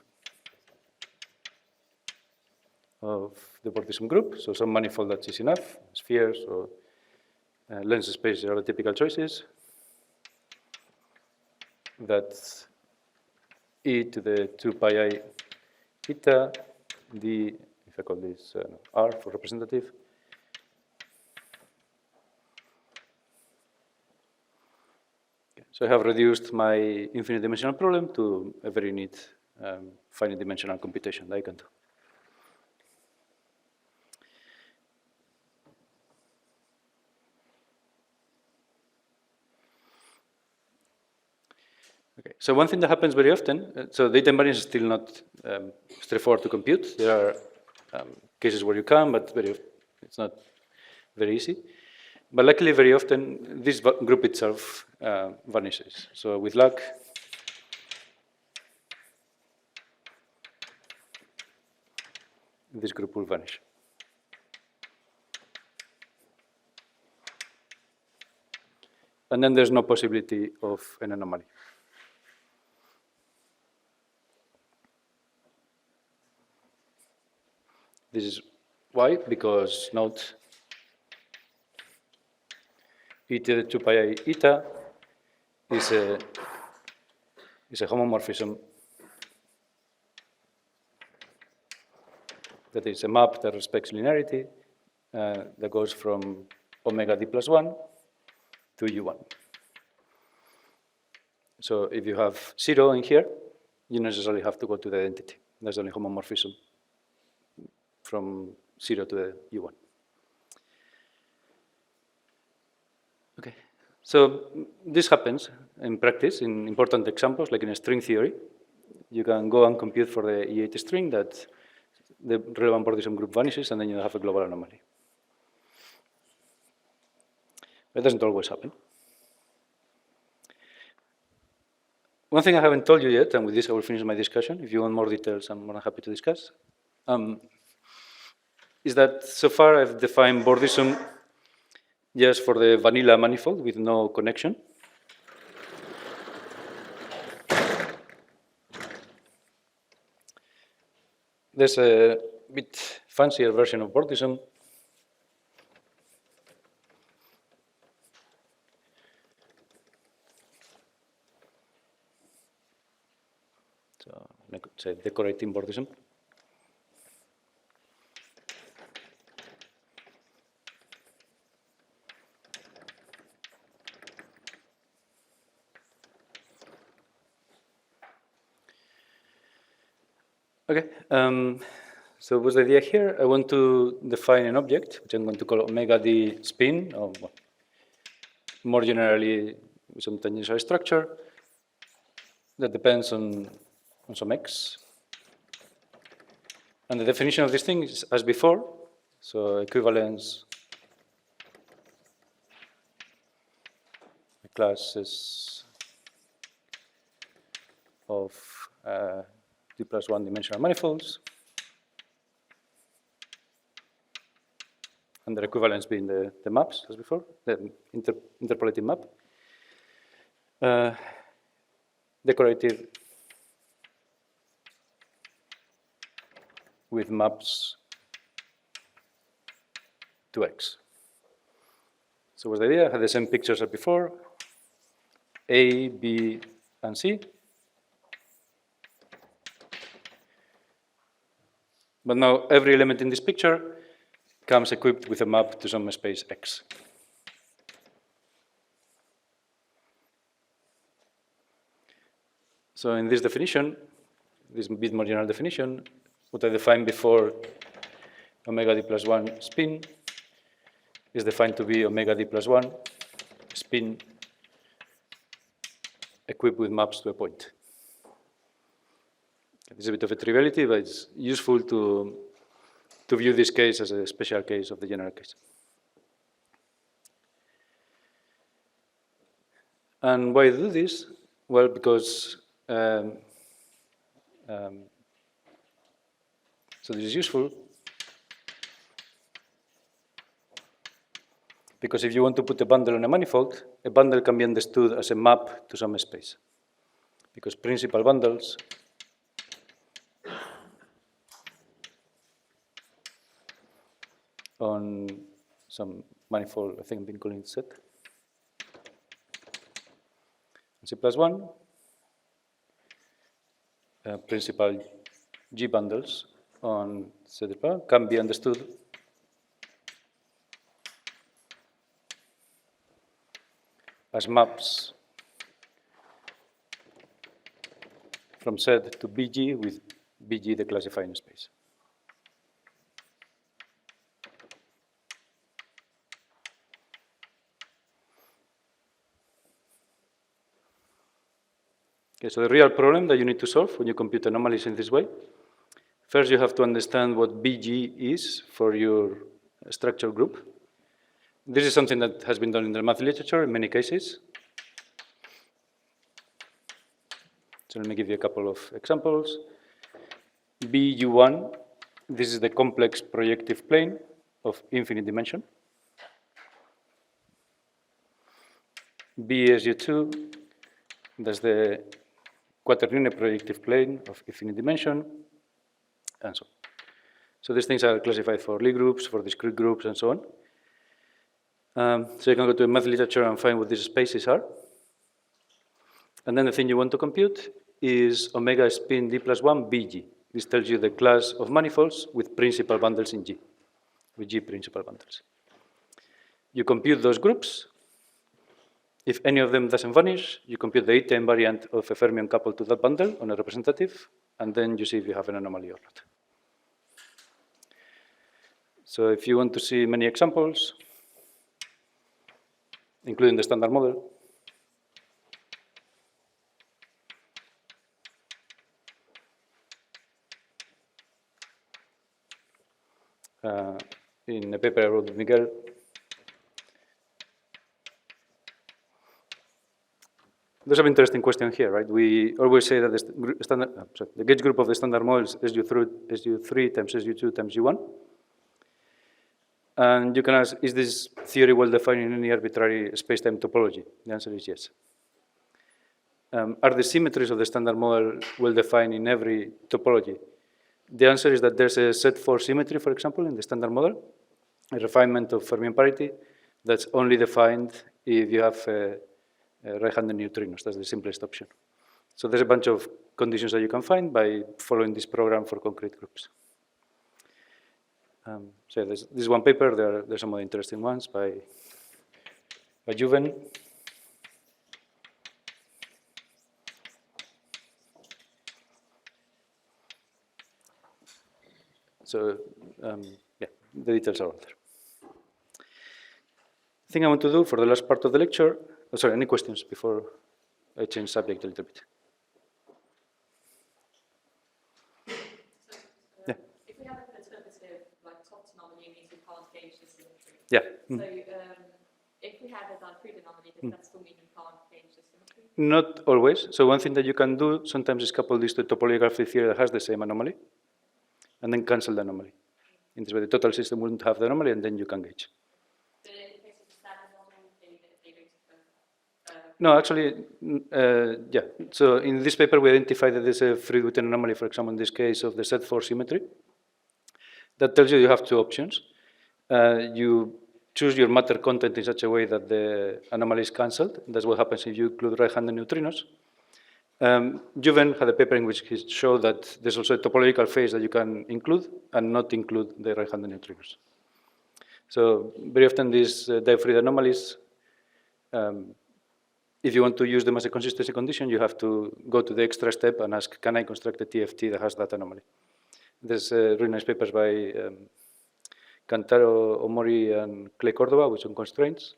of the Bordism group. So some manifold that is enough, spheres or lens spaces are the typical choices. that's e to the 2 pi I eta d, if I call this R for representative, so I have reduced my infinite dimensional problem to a very neat finite dimensional computation that I can do. Okay, so one thing that happens very often, so data invariance is still not straightforward to compute. There are cases where you can, but it's not very easy. But luckily, very often, this group itself vanishes. So with luck, this group will vanish. And then there's no possibility of an anomaly. This is why, because note e to the 2 pi I eta is a homomorphism that is a map that respects linearity that goes from omega d plus 1 to u1. So if you have 0 in here, you necessarily have to go to the identity. That's the only homomorphism from 0 to the u1. Okay, so this happens in practice in important examples, like in a string theory. You can go and compute for the E8 string that the relevant Bordism group vanishes, and then you have a global anomaly. That doesn't always happen. One thing I haven't told you yet, and with this I will finish my discussion. If you want more details, I'm more than happy to discuss. Is that so far I've defined Bordism just for the vanilla manifold with no connection. There's a bit fancier version of Bordism. So I could say decorating Bordism. Okay, so what's the idea here? I want to define an object, which I'm going to call omega d spin, or more generally, some tangential structure that depends on some x. And the definition of this thing is as before, so equivalence classes of d plus 1 dimensional manifolds, and their equivalence being the maps, as before, the interpolating map, decorated with maps to X. So what's the idea? I had the same pictures as before, A, B, and C. But now every element in this picture comes equipped with a map to some space X. So in this definition, this bit more general definition, what I defined before omega d plus 1 spin is defined to be omega d plus 1 spin equipped with maps to a point. This is a bit of a triviality, but it's useful to view this case as a special case of the general case. And why do this? Well, because so this is useful because if you want to put a bundle on a manifold, a bundle can be understood as a map to some space, because principal bundles on some manifold, I think I've been calling it set, C plus 1 principal G bundles on Z can be understood as maps from Z to BG with BG the classifying space. Okay, so the real problem that you need to solve when you compute anomalies in this way, first you have to understand what BG is for your structure group. This is something that has been done in the math literature in many cases. So let me give you a couple of examples. BU1, this is the complex projective plane of infinite dimension. BSU2, that's the quaternion projective plane of infinite dimension, and so on. So these things are classified for Lie groups, for discrete groups, and so on. So you can go to the math literature and find what these spaces are. And then the thing you want to compute is omega spin d plus 1 BG. This tells you the class of manifolds with principal bundles in G, with G principal bundles. You compute those groups. If any of them doesn't vanish, you compute the ET invariant of a fermion coupled to that bundle on a representative, and then you see if you have an anomaly or not. So if you want to see many examples, including the standard model, in a paper I wrote with Miguel, there's an interesting question here, right? We always say that the gauge group of the standard model is SU3 times SU2 times U1. And you can ask, is this theory well-defined in any arbitrary space-time topology? The answer is yes. Are the symmetries of the standard model well-defined in every topology? The answer is that there's a Z4 symmetry, for example, in the standard model, a refinement of fermion parity that's only defined if you have right-handed neutrinos. That's the simplest option. So there's a bunch of conditions that you can find by following this program for concrete groups. So there's this one paper. There's some more interesting ones by Juven. So yeah, the details are all there. The thing I want to do for the last part of the lecture, sorry, any questions before I change subject a little bit? Yeah.
If we have an alternative, like top anomaly means we can't gauge the symmetry.
Yeah.
So if we have a Dipole anomaly, does that still mean we can't gauge the symmetry?
Not always. So one thing that you can do sometimes is couple this to topolography theory that has the same anomaly, and then cancel the anomaly. In this way, the total system wouldn't have the anomaly, and then you can gauge.
But in the case of the standard model, they don't.
No, actually, yeah. So in this paper, we identified that there's a Friedwitten anomaly, for example, in this case of the Z4 symmetry. That tells you have two options. You choose your matter content in such a way that the anomaly is cancelled. That's what happens if you include right-handed neutrinos. Juven had a paper in which he showed that there's also a topological phase that you can include and not include the right-handed neutrinos. So very often these Diophrid anomalies, if you want to use them as a consistency condition, you have to go to the extra step and ask, can I construct a TFT that has that anomaly? There's really nice papers by Cantaro, Omori, and Clay Cordova with some constraints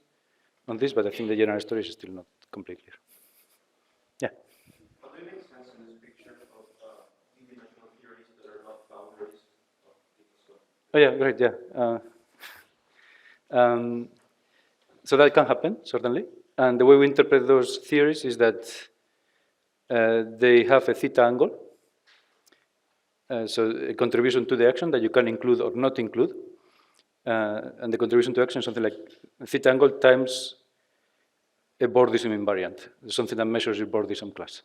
on this, but I think the general story is still not completely clear. Yeah?
How do you make sense in this picture of d-dimensional theories that are not boundaries of the?
Oh yeah, great, yeah. So that can happen, certainly. And the way we interpret those theories is that they have a theta angle. So a contribution to the action that you can include or not include. And the contribution to action is something like theta angle times a Bordism invariant, something that measures your Bordism class.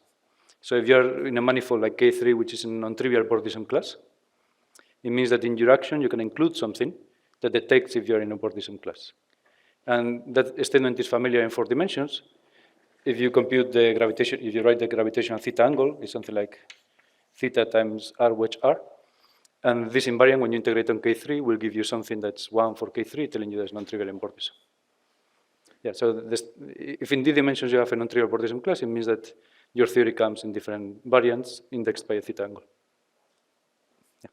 So if you're in a manifold like K3, which is a non-trivial Bordism class, it means that in your action you can include something that detects if you're in a Bordism class. And that statement is familiar in 4 dimensions. If you compute the gravitation, if you write the gravitational theta angle, it's something like theta times r wedge r. And this invariant, when you integrate on K3, will give you something that's 1 for K3, telling you there's non-trivial importism. Yeah, so if in D dimensions you have a non-trivial importism class, it means that your theory comes in different variants indexed by a theta angle. Yeah.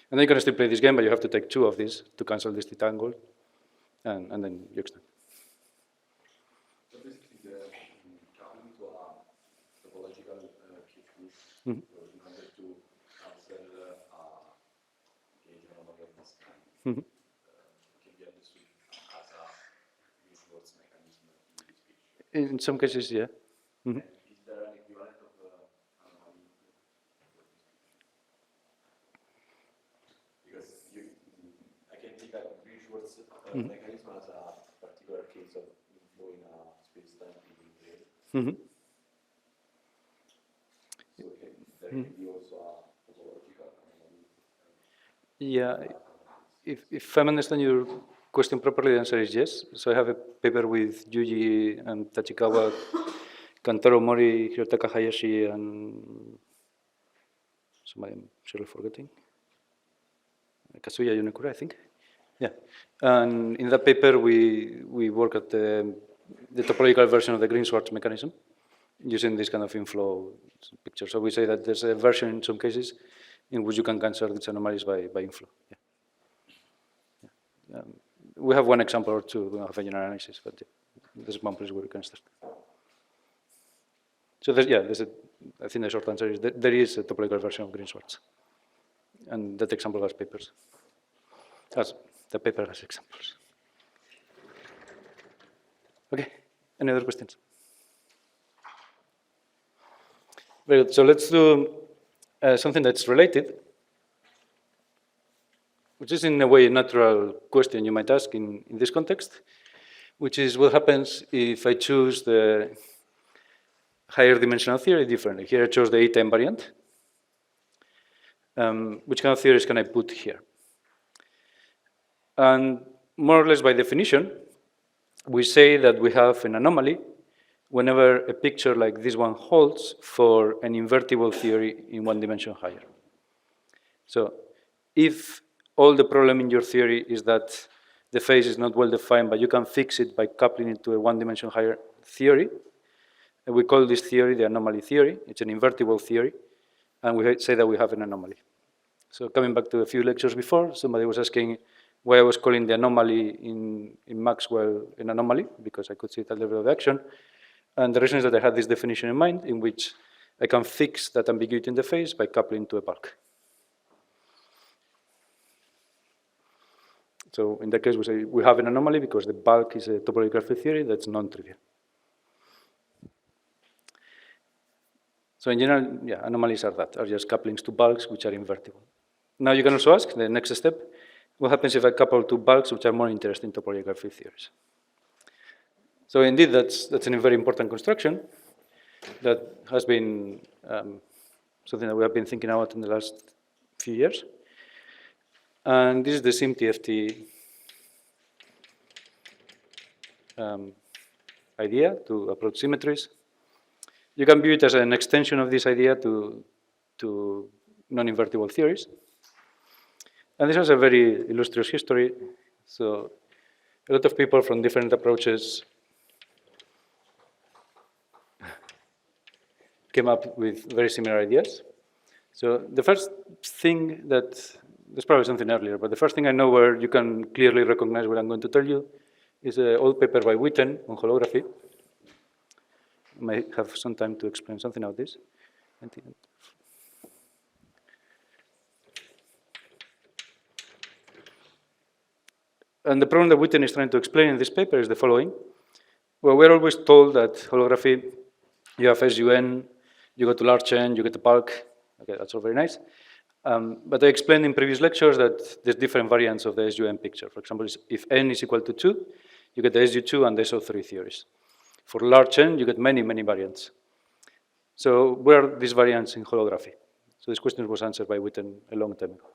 And then you can still play this game, but you have to take 2 of these to cancel this theta angle, and then you extend.
So basically, coming to a topological Q-proof
Mhm.
in order to cancel gauge anomaly of this kind,
Mhm.
can be understood as a Schwartz mechanism in this picture.
In some cases, yeah. Mhm.
And is there an equivalent of anomaly for this picture? Because I can think that Schwartz mechanism as a particular case of inflow in a space-time plane.
Mhm.
So there can be also a topological anomaly.
Yeah, if I'm understanding your question properly, the answer is yes. So I have a paper with Yuji and Tachikawa, Kantaro Mori, Hirotaka Hayashi, and somebody I'm surely forgetting. Kazuya Yonekura, I think. Yeah. And in that paper, we work at the topological version of the Green-Schwartz mechanism using this kind of inflow picture. So we say that there's a version in some cases in which you can cancel these anomalies by inflow. Yeah. We have one example or two of a general analysis, but yeah, this is one place where we can start. So I think the short answer is that there is a topological version of Green-Schwartz. And that example has papers. The paper has examples. Okay, any other questions? Very good, so let's do something that's related, which is in a way a natural question you might ask in this context, which is what happens if I choose the higher dimensional theory differently. Here I chose the A-time variant. Which kind of theories can I put here? And more or less by definition, we say that we have an anomaly whenever a picture like this one holds for an invertible theory in one dimension higher. So if all the problem in your theory is that the phase is not well defined, but you can fix it by coupling it to a one dimension higher theory, and we call this theory the anomaly theory. It's an invertible theory, and we say that we have an anomaly. So coming back to a few lectures before, somebody was asking why I was calling the anomaly in Maxwell an anomaly, because I could see it at the level of action. And the reason is that I had this definition in mind in which I can fix that ambiguity in the phase by coupling to a bulk. So in that case, we say we have an anomaly because the bulk is a topological field theory that's non-trivial. So in general, yeah, anomalies are just couplings to bulks which are invertible. Now you can also ask, the next step, what happens if I couple two bulks which are more interested in topological field theories? So indeed, that's a very important construction that has been something that we have been thinking about in the last few years. And this is the SymTFT idea to approach symmetries. You can view it as an extension of this idea to non-invertible theories. And this has a very illustrious history. So a lot of people from different approaches came up with very similar ideas. So the first thing there's probably something earlier, but the first thing I know where you can clearly recognize what I'm going to tell you is an old paper by VII on holography. I might have some time to explain something about this. And the problem that VII is trying to explain in this paper is the following. Well, we're always told that holography, you have SUN, you go to large N, you get the bulk. Okay, that's all very nice. But I explained in previous lectures that there's different variants of the SUN picture. For example, if N is equal to 2, you get the SU2 and the SO3 theories. For large N, you get many, many variants. So where are these variants in holography? So this question was answered by VII a long time ago.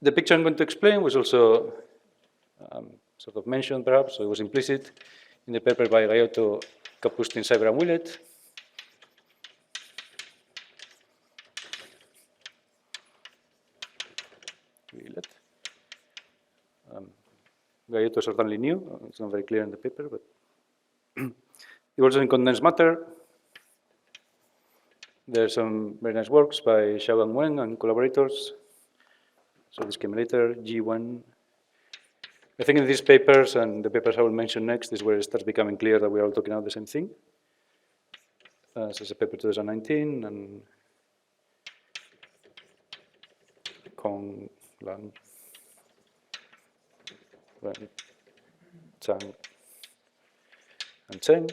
The picture I'm going to explain was also sort of mentioned, perhaps, so it was implicit in the paper by Gaiotto Kapustin, Cyber, and Willett. Gaiotto is certainly new. It's not very clear in the paper, but it was in condensed matter. There's some very nice works by Xiao and Wen and collaborators. So this came later, G1. I think in these papers and the papers I will mention next is where it starts becoming clear that we are all talking about the same thing. So it's a paper 2019 and Kong, Lan, Wen, Zhang, and Cheng.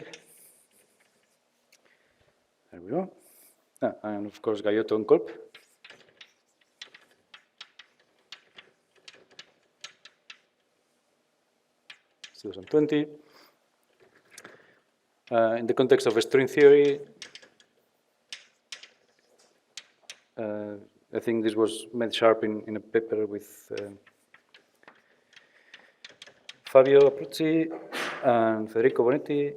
There we go. And of course, Gaiotto and Kolb. It's 2020. In the context of string theory, I think this was made sharp in a paper with Fabio Abruzzi and Federico Bonetti.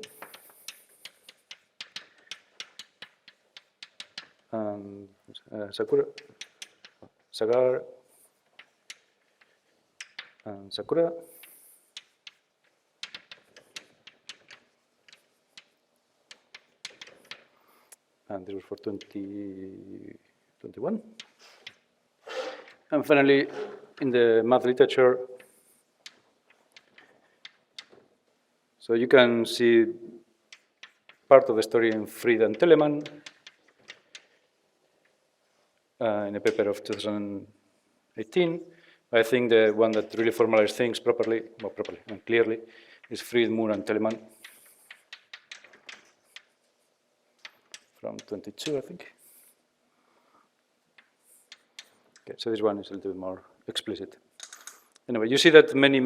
Sakura, Sagar, and Sakura. And this was for 2021. And finally, in the math literature, so you can see part of the story in Fried and Telemann in a paper of 2018. I think the one that really formalized things properly and clearly is Fried, Moore, and Telemann from 22, I think. Okay, so this one is a little bit more explicit. Anyway, you see that many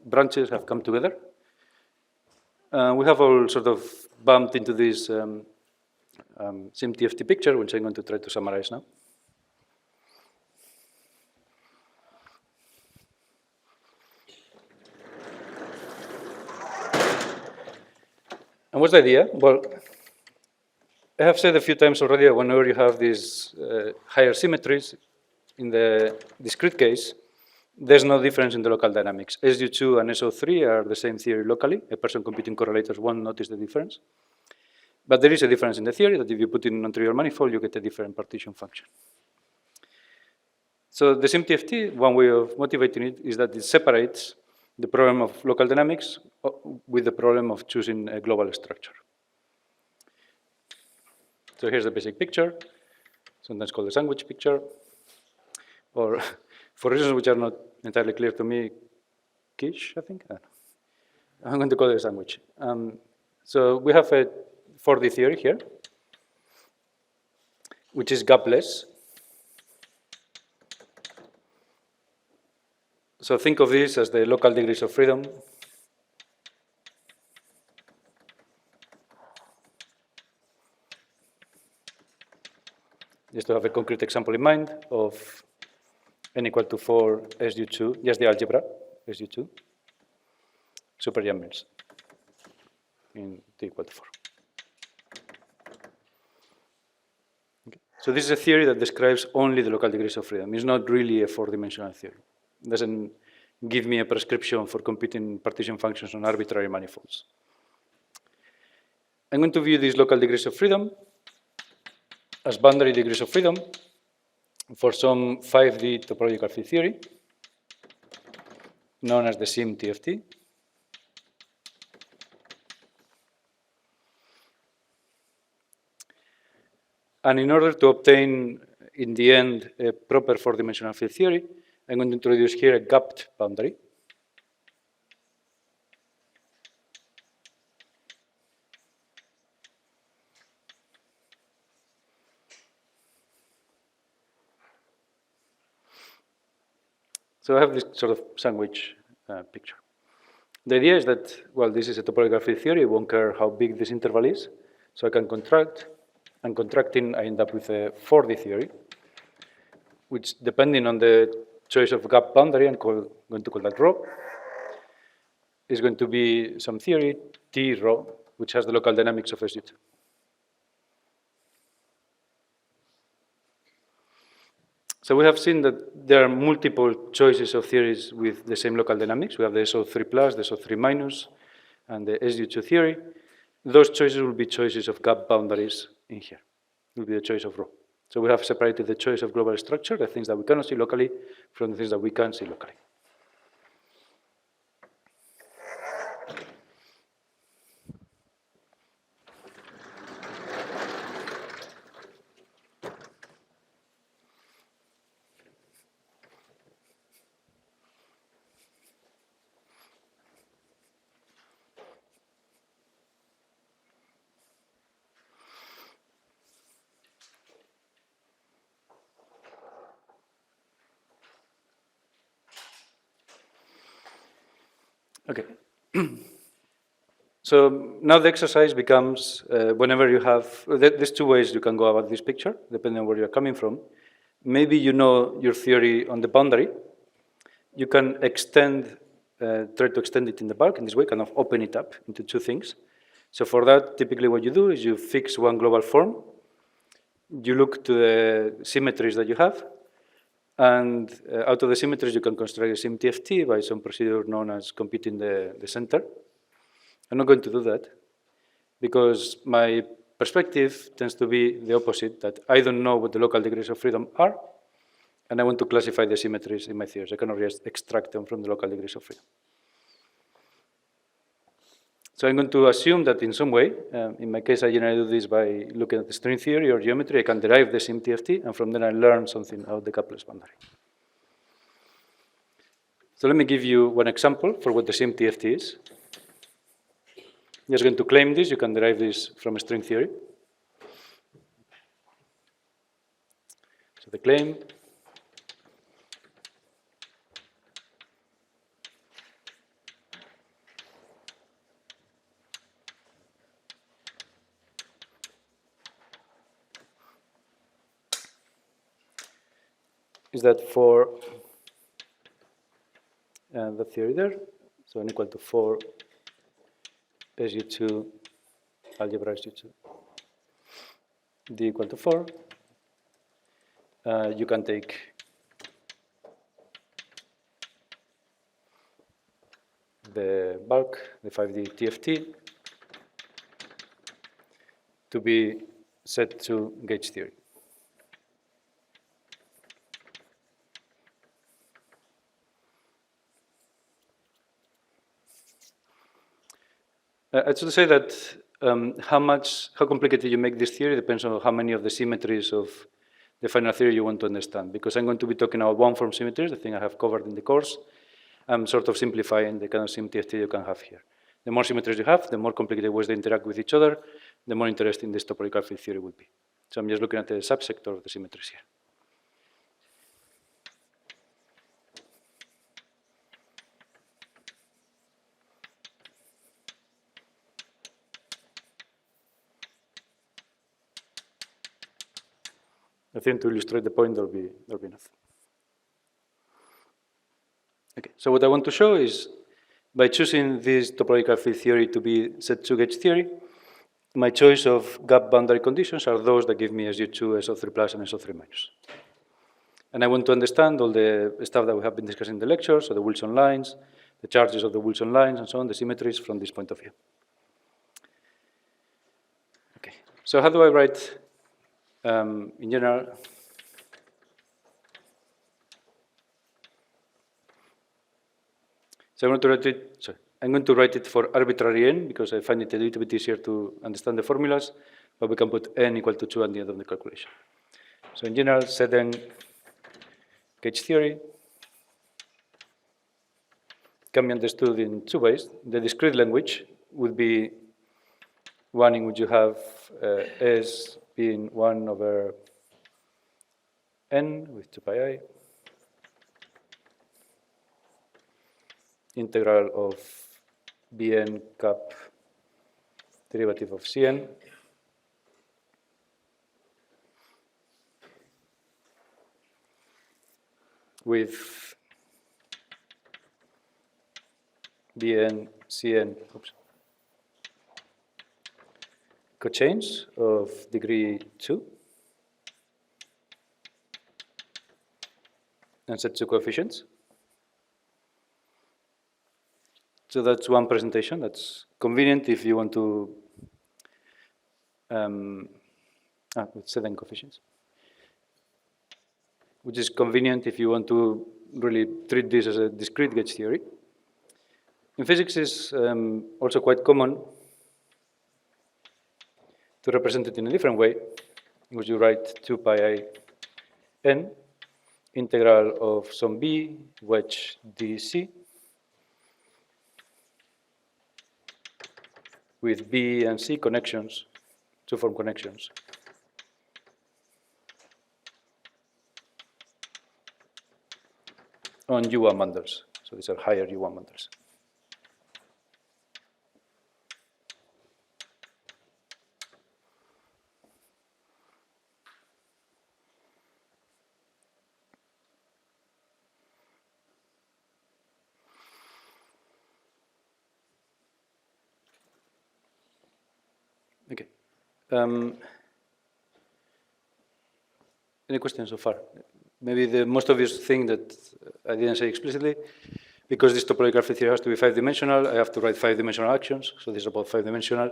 branches have come together. We have all sort of bumped into this SymTFT picture, which I'm going to try to summarize now. And what's the idea? Well, I have said a few times already that whenever you have these higher symmetries, in the discrete case, there's no difference in the local dynamics. SU2 and SO3 are the same theory locally. A person computing correlators won't notice the difference. But there is a difference in the theory that if you put in a non-trivial manifold, you get a different partition function. So the SymTFT, one way of motivating it is that it separates the problem of local dynamics with the problem of choosing a global structure. So here's the basic picture, sometimes called the sandwich picture, or for reasons which are not entirely clear to me, quiche, I think. I'm going to call it a sandwich. So we have a 4D theory here, which is gapless. So think of this as the local degrees of freedom. Just to have a concrete example in mind of n equal to 4 SU2, just the algebra, SU2, super Yammers in t equal to 4. Okay. So this is a theory that describes only the local degrees of freedom. It's not really a 4-dimensional theory. It doesn't give me a prescription for computing partition functions on arbitrary manifolds. I'm going to view these local degrees of freedom as boundary degrees of freedom for some 5D topological field theory known as the SymTFT. And in order to obtain, in the end, a proper 4-dimensional field theory, I'm going to introduce here a gapped boundary. So I have this sort of sandwich picture. The idea is that, well, this is a topological field theory. I won't care how big this interval is. So I can contract, and contracting, I end up with a 4D theory, which, depending on the choice of gap boundary, I'm going to call that rho, is going to be some theory, T rho, which has the local dynamics of SU2. So we have seen that there are multiple choices of theories with the same local dynamics. We have the SO3 plus, the SO3 minus, and the SU2 theory. Those choices will be choices of gap boundaries in here. It will be the choice of rho. So we have separated the choice of global structure, the things that we cannot see locally, from the things that we can see locally. Okay. So now the exercise becomes, whenever you have, there's two ways you can go about this picture, depending on where you're coming from. Maybe you know your theory on the boundary. You can extend, try to extend it in the bulk in this way, kind of open it up into two things. So for that, typically what you do is you fix one global form. You look to the symmetries that you have, and out of the symmetries, you can construct a SymTFT by some procedure known as computing the center. I'm not going to do that because my perspective tends to be the opposite, that I don't know what the local degrees of freedom are, and I want to classify the symmetries in my theories. I cannot just extract them from the local degrees of freedom. So I'm going to assume that in some way, in my case, I generally do this by looking at the string theory or geometry. I can derive the SymTFT, and from then I learn something about the coupler's boundary. So let me give you one example for what the SymTFT is. I'm just going to claim this. You can derive this from a string theory. So the claim is that for the theory there, so n equal to 4 SU2 algebra SU2 d equal to 4, you can take the bulk, the 5D TFT, to be set to gauge theory. I should say that how complicated you make this theory depends on how many of the symmetries of the final theory you want to understand. Because I'm going to be talking about one-form symmetries, the thing I have covered in the course. I'm sort of simplifying the kind of SymTFT you can have here. The more symmetries you have, the more complicated ways they interact with each other, the more interesting this topological field theory will be. So I'm just looking at the subsector of the symmetries here. I think to illustrate the point, there'll be enough. Okay, so what I want to show is, by choosing this topological field theory to be set to gauge theory, my choice of gap boundary conditions are those that give me SU2, SO3 plus, and SO3 minus. And I want to understand all the stuff that we have been discussing in the lecture, so the Wilson lines, the charges of the Wilson lines, and so on, the symmetries from this point of view. Okay, so how do I write, in general, so I'm going to write it for arbitrary n, because I find it a little bit easier to understand the formulas, but we can put n equal to 2 at the end of the calculation. So in general, set n gauge theory can be understood in two ways. The discrete language would be one in which you have S being 1 over n with 2 pi I, integral of Bn cap derivative of Cn with Bn Cn, oops, cochains of degree 2 and set two coefficients. So that's one presentation. That's convenient if you want to with 7 coefficients, which is convenient if you want to really treat this as a discrete gauge theory. In physics, it's also quite common to represent it in a different way, in which you write 2 pi I n integral of some b wedge dc with b and c connections to form connections. On U1 bundles. So these are higher U1 bundles. Okay. Any questions so far? Maybe the most obvious thing that I didn't say explicitly, because this topology theory has to be 5-dimensional, I have to write 5-dimensional actions, so this is about 5-dimensional,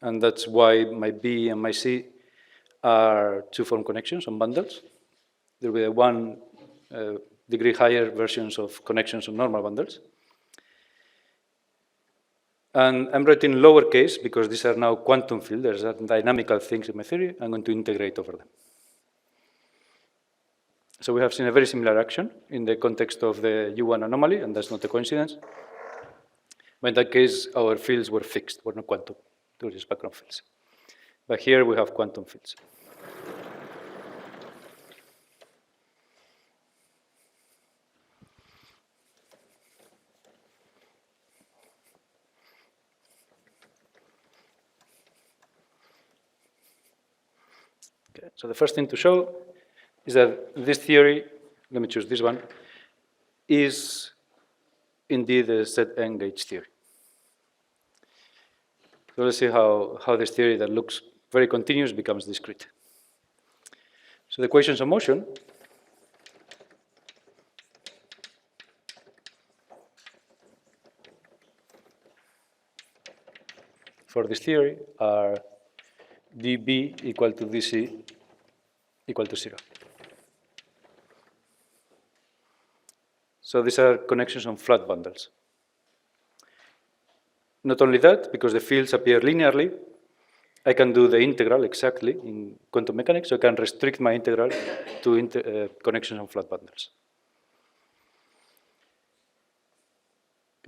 and that's why my B and my C are two-form connections on bundles. There will be 1 degree higher versions of connections on normal bundles. And I'm writing lowercase because these are now quantum fields. There's dynamical things in my theory. I'm going to integrate over them. So we have seen a very similar action in the context of the U1 anomaly, and that's not a coincidence. But in that case, our fields were fixed, were not quantum, they were just background fields. But here we have quantum fields. Okay, so the first thing to show is that this theory, let me choose this one, is indeed a set n gauge theory. So let's see how this theory that looks very continuous becomes discrete. So the equations of motion for this theory are dB equal to dC equal to 0. So these are connections on flat bundles. Not only that, because the fields appear linearly, I can do the integral exactly in quantum mechanics, so I can restrict my integral to connections on flat bundles.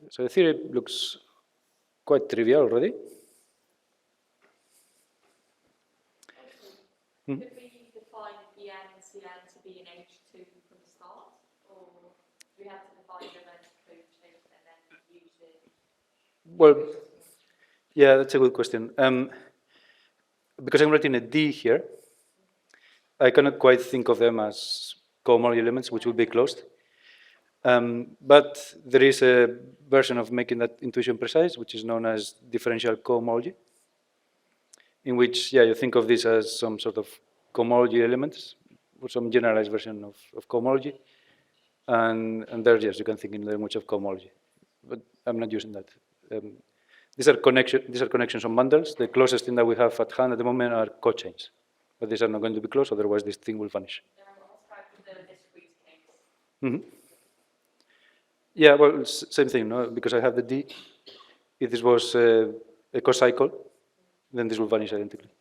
So the theory looks quite trivial already.
Could we define Bn and Cn to be in H2 from the start, or do we have to define them as coefficient and then use it?
Well, yeah, that's a good question. Because I'm writing a D here, I cannot quite think of them as cohomology elements, which would be closed. But there is a version of making that intuition precise, which is known as differential cohomology, in which, yeah, you think of this as some sort of cohomology elements, or some generalized version of cohomology. And there, yes, you can think in the language of cohomology. But I'm not using that. These are connections on bundles. The closest thing that we have at hand at the moment are cochains. But these are not going to be close, otherwise this thing will vanish.
The discrete case.
Mm-hmm. Yeah, well, same thing, no? Because I have the D. If this was a cocycle, then this will vanish identically.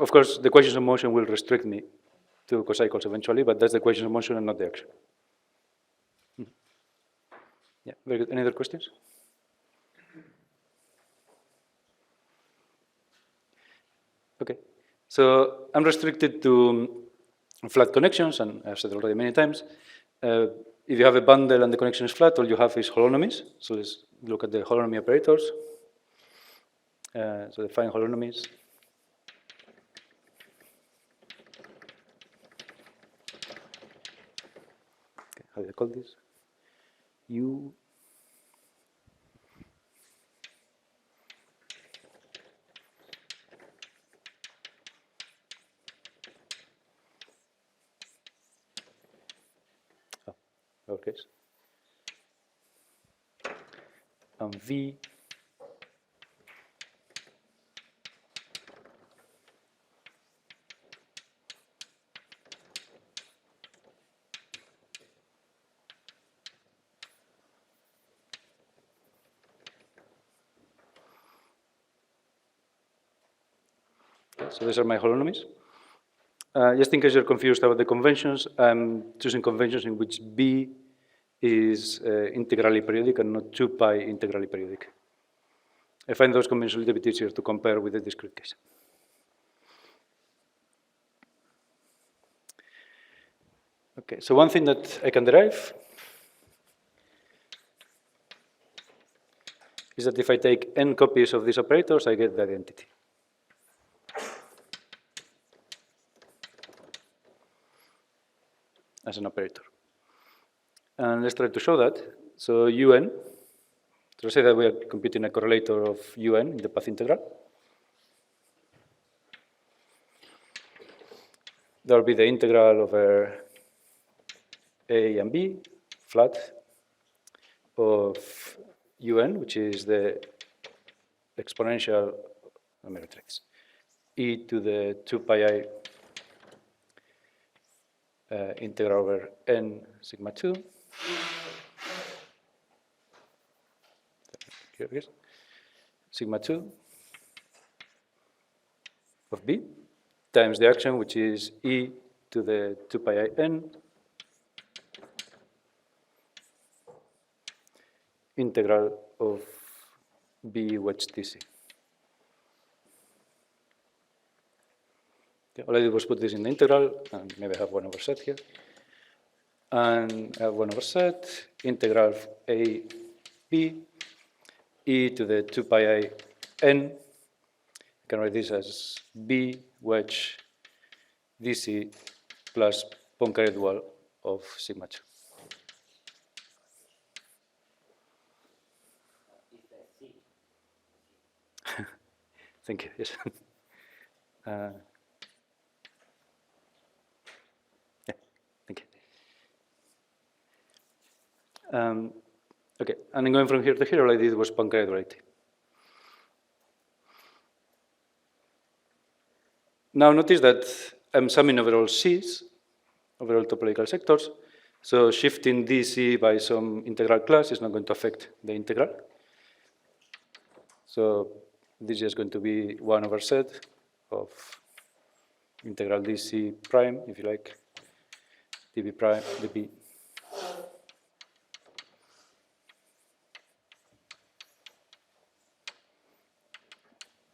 Of course, the equations of motion will restrict me to cocycles eventually, but that's the equations of motion and not the action. Yeah, very good. Any other questions? Okay, so I'm restricted to flat connections, and I've said already many times. If you have a bundle and the connection is flat, all you have is holonomies. So let's look at the holonomy operators. So define holonomies. Okay, how do I call this? U. our case. And V so these are my holonomies. Just in case you're confused about the conventions, I'm choosing conventions in which B is integrally periodic and not 2 pi integrally periodic. I find those conventions a little bit easier to compare with the discrete case. Okay, so one thing that I can derive is that if I take n copies of these operators, I get the identity. As an operator. And let's try to show that. So un, so let's say that we are computing a correlator of un in the path integral. There will be the integral over a and b flat of un, which is the exponential, let me write this, e to the 2 pi I integral over n sigma 2. Here it is. Sigma 2 of b times the action, which is e to the 2 pi I n integral of b wedge dc. Okay, all I did was put this in the integral, and maybe I have 1 over set here. And I have 1 over set, integral of a b e to the 2 pi I n. I can write this as b wedge dc plus Poincare dual of sigma 2. Thank you, yes. Yeah, thank you. Okay, and then going from here to here, all I did was Poincare duality. Now notice that I'm summing over all C's, over all topological sectors. So shifting DC by some integral class is not going to affect the integral. So this is going to be 1 over set of integral DC prime, if you like, dB prime, dB.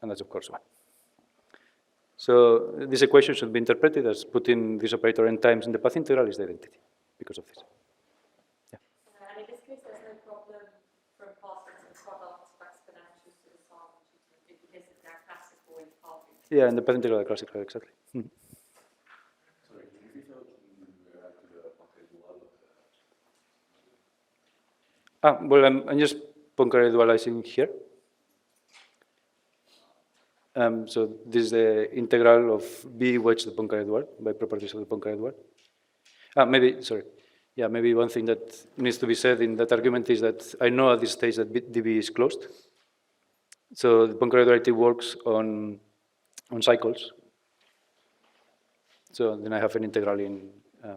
And that's, of course, 1. So this equation should be interpreted as putting this operator n times in the path integral is the identity because of this. Yeah.
And in this case, there's no problem from passing the product of exponentials to the sum because they're classical in path integral.
Yeah, in the path integral, classical, exactly. Mm-hmm.
Sorry, can you refer to the Poincare dual?
Well, I'm just Poincare dualizing here. So this is the integral of b wedge the Poincare dual by properties of the Poincare dual. Maybe, sorry. Yeah, maybe one thing that needs to be said in that argument is that I know at this stage that dB is closed. So the Poincare duality works on cycles. So then I have an integral in, I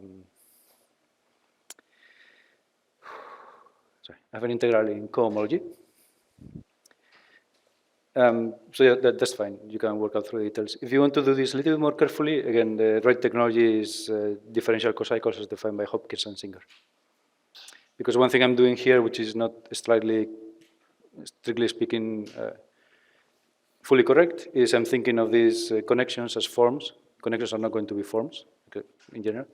have an integral in cohomology. So yeah, that's fine. You can work out through the details. If you want to do this a little bit more carefully, again, the right technology is differential cocycles as defined by Hopkins and Singer. Because one thing I'm doing here, which is not strictly speaking fully correct, is I'm thinking of these connections as forms. Connections are not going to be forms, okay, in general.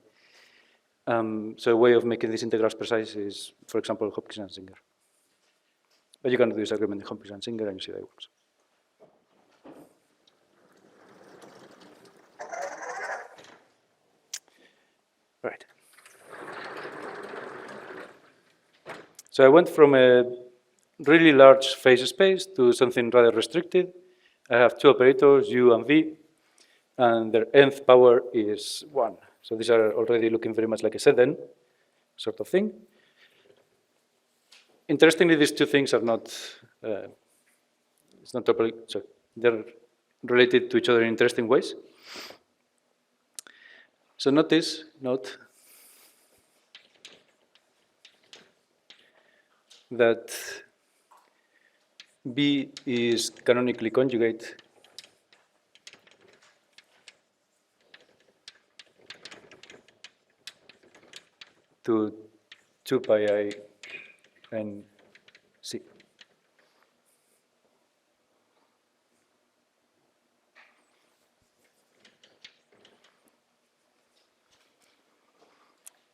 So a way of making these integrals precise is, for example, Hopkins and Singer. But you can do this argument in Hopkins and Singer and you see that it works. Right. So I went from a really large phase space to something rather restricted. I have 2 operators, u and v, and their nth power is 1. So these are already looking very much like a Zn sort of thing. interestingly, these two things are not, it's not totally, sorry, they're related to each other in interesting ways. So note that B is canonically conjugate to 2 pi I and C.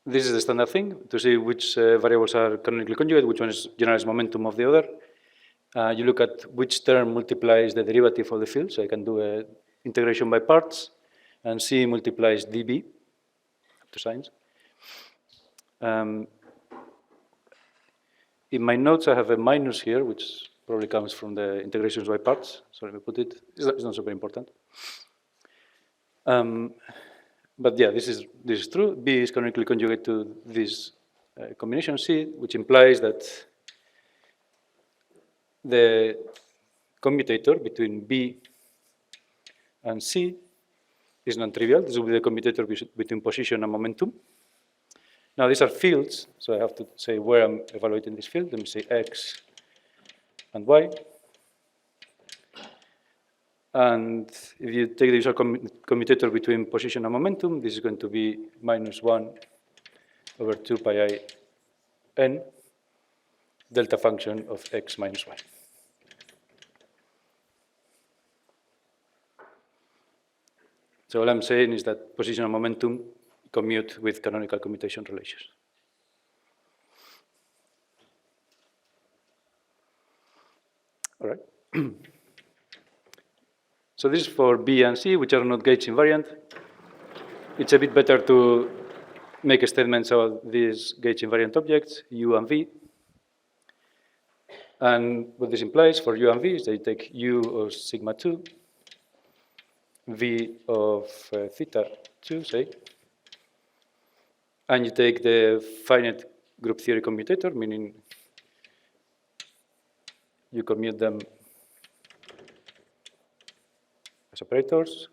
This is the standard thing to see which variables are canonically conjugate, which one is generalized momentum of the other. You look at which term multiplies the derivative of the field, so I can do a integration by parts, and C multiplies dB to signs. In my notes, I have a minus here, which probably comes from the integrations by parts. So let me put it. It's not super important. But yeah, this is true. B is canonically conjugate to this combination C, which implies that the commutator between B and C is non-trivial. This will be the commutator between position and momentum. Now these are fields, so I have to say where I'm evaluating this field. Let me say X and Y. And if you take the usual commutator between position and momentum, this is going to be minus 1 over 2 pi I n delta function of X minus Y. So all I'm saying is that position and momentum commute with canonical commutation relations. All right. So this is for B and C, which are not gauge invariant. It's a bit better to make statements about these gauge invariant objects, U and V. And what this implies for U and V is that you take U of sigma 2, V of theta 2, say, and you take the finite group theory commutator, meaning you commute them as operators.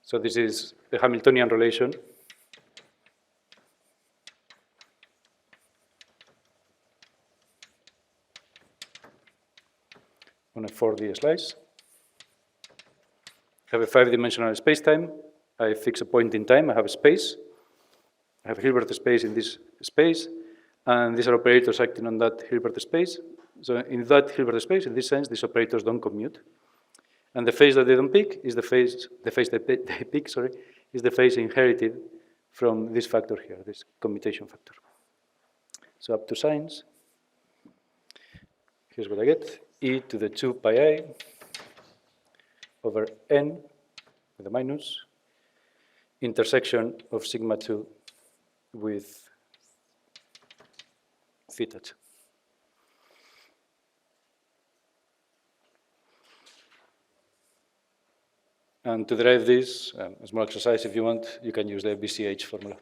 So this is the Hamiltonian relation on a 4D slice. I have a 5-dimensional spacetime. I fix a point in time. I have a space. I have Hilbert space in this space. And these are operators acting on that Hilbert space. So in that Hilbert space, in this sense, these operators don't commute. And the phase that they don't pick is the phase they pick, sorry, is the phase inherited from this factor here, this commutation factor. So up to signs, here's what I get. E to the 2 pi I over n with a minus intersection of sigma 2 with theta 2. And to derive this, a small exercise, if you want, you can use the BCH formula.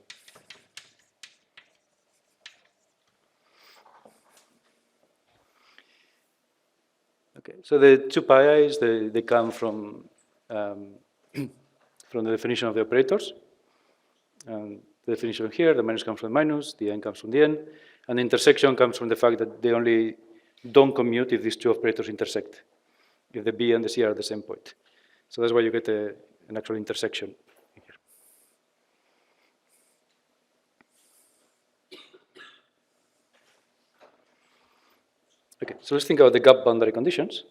Okay, so the 2 pi i's, they come from the definition of the operators. And the definition here, the minus comes from the minus, the n comes from the n, and the intersection comes from the fact that they only don't commute if these two operators intersect, if the B and the C are at the same point. So that's why you get an actual intersection here. Okay, so let's think about the gap boundary conditions.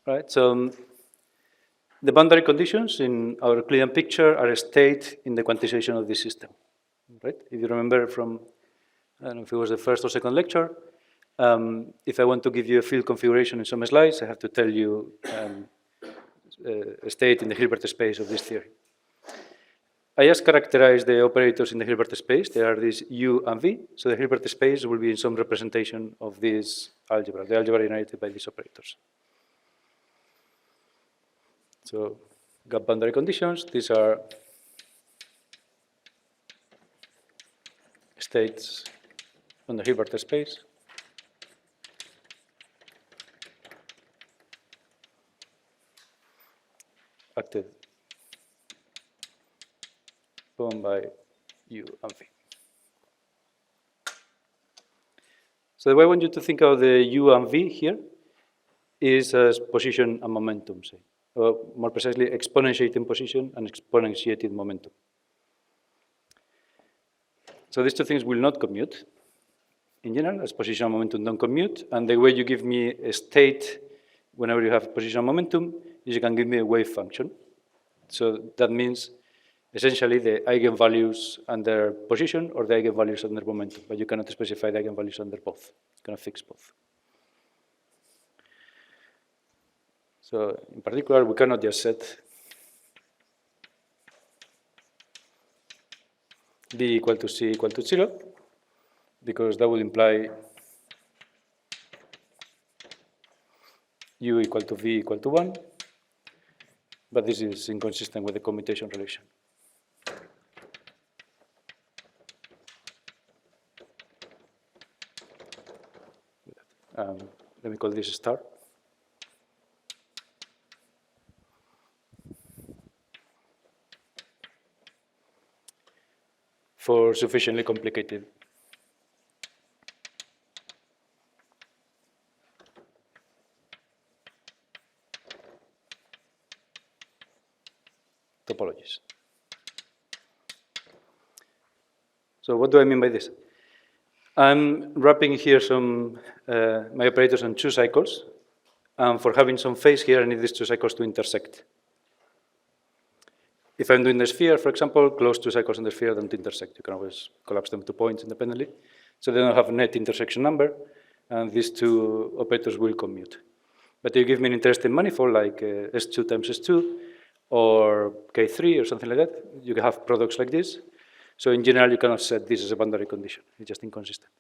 right? So the boundary conditions in our Euclidean picture are a state in the quantization of this system, right? If you remember from, I don't know if it was the first or second lecture, if I want to give you a field configuration in some slides, I have to tell you a state in the Hilbert space of this theory. I just characterize the operators in the Hilbert space. They are these U and V. So the Hilbert space will be in some representation of this algebra, the algebra generated by these operators. So got boundary conditions. These are states on the Hilbert space. Acted bound by U and V. So the way I want you to think of the U and V here is as position and momentum, say. Or more precisely, exponentiating position and exponentiating momentum. So these two things will not commute. In general, as position and momentum don't commute, and the way you give me a state whenever you have position and momentum is you can give me a wave function. So that means essentially the eigenvalues under position or the eigenvalues under momentum, but you cannot specify the eigenvalues under both. You cannot fix both. So in particular, we cannot just set B equal to C equal to 0, because that would imply U equal to V equal to 1, but this is inconsistent with the commutation relation. Let me call this star. For sufficiently complicated topologies. So what do I mean by this? I'm wrapping here some my operators on two cycles, and for having some phase here, I need these two cycles to intersect. If I'm doing the sphere, for example, close two cycles in the sphere don't intersect. You can always collapse them to points independently. So they don't have a net intersection number, and these two operators will commute. But if you give me an interesting manifold like S2 times S2, or K3 or something like that, you can have products like this. So in general, you cannot set this as a boundary condition. It's just inconsistent.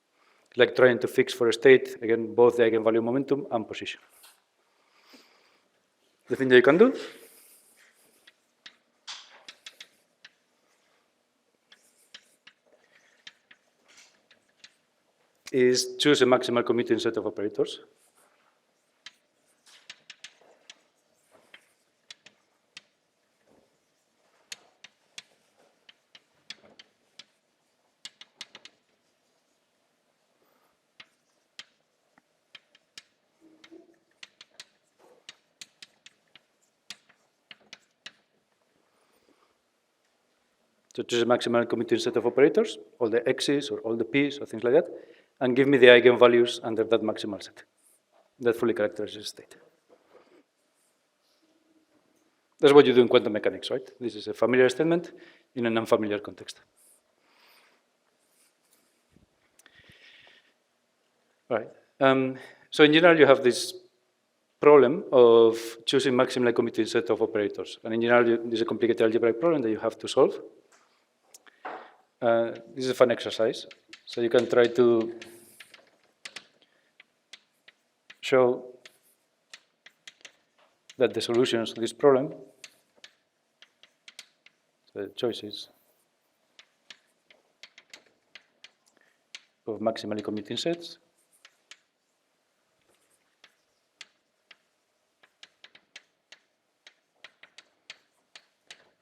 It's like trying to fix for a state, again, both the eigenvalue momentum and position. The thing that you can do is choose a maximal commuting set of operators. So choose a maximal commuting set of operators, all the x's or all the p's or things like that, and give me the eigenvalues under that maximal set. That fully characterizes the state. That's what you do in quantum mechanics, right? This is a familiar statement in a non-familiar context. Right. So in general, you have this problem of choosing maximally commuting set of operators. And in general, this is a complicated algebraic problem that you have to solve. This is a fun exercise. So you can try to show that the solutions to this problem, the choices of maximally commuting sets,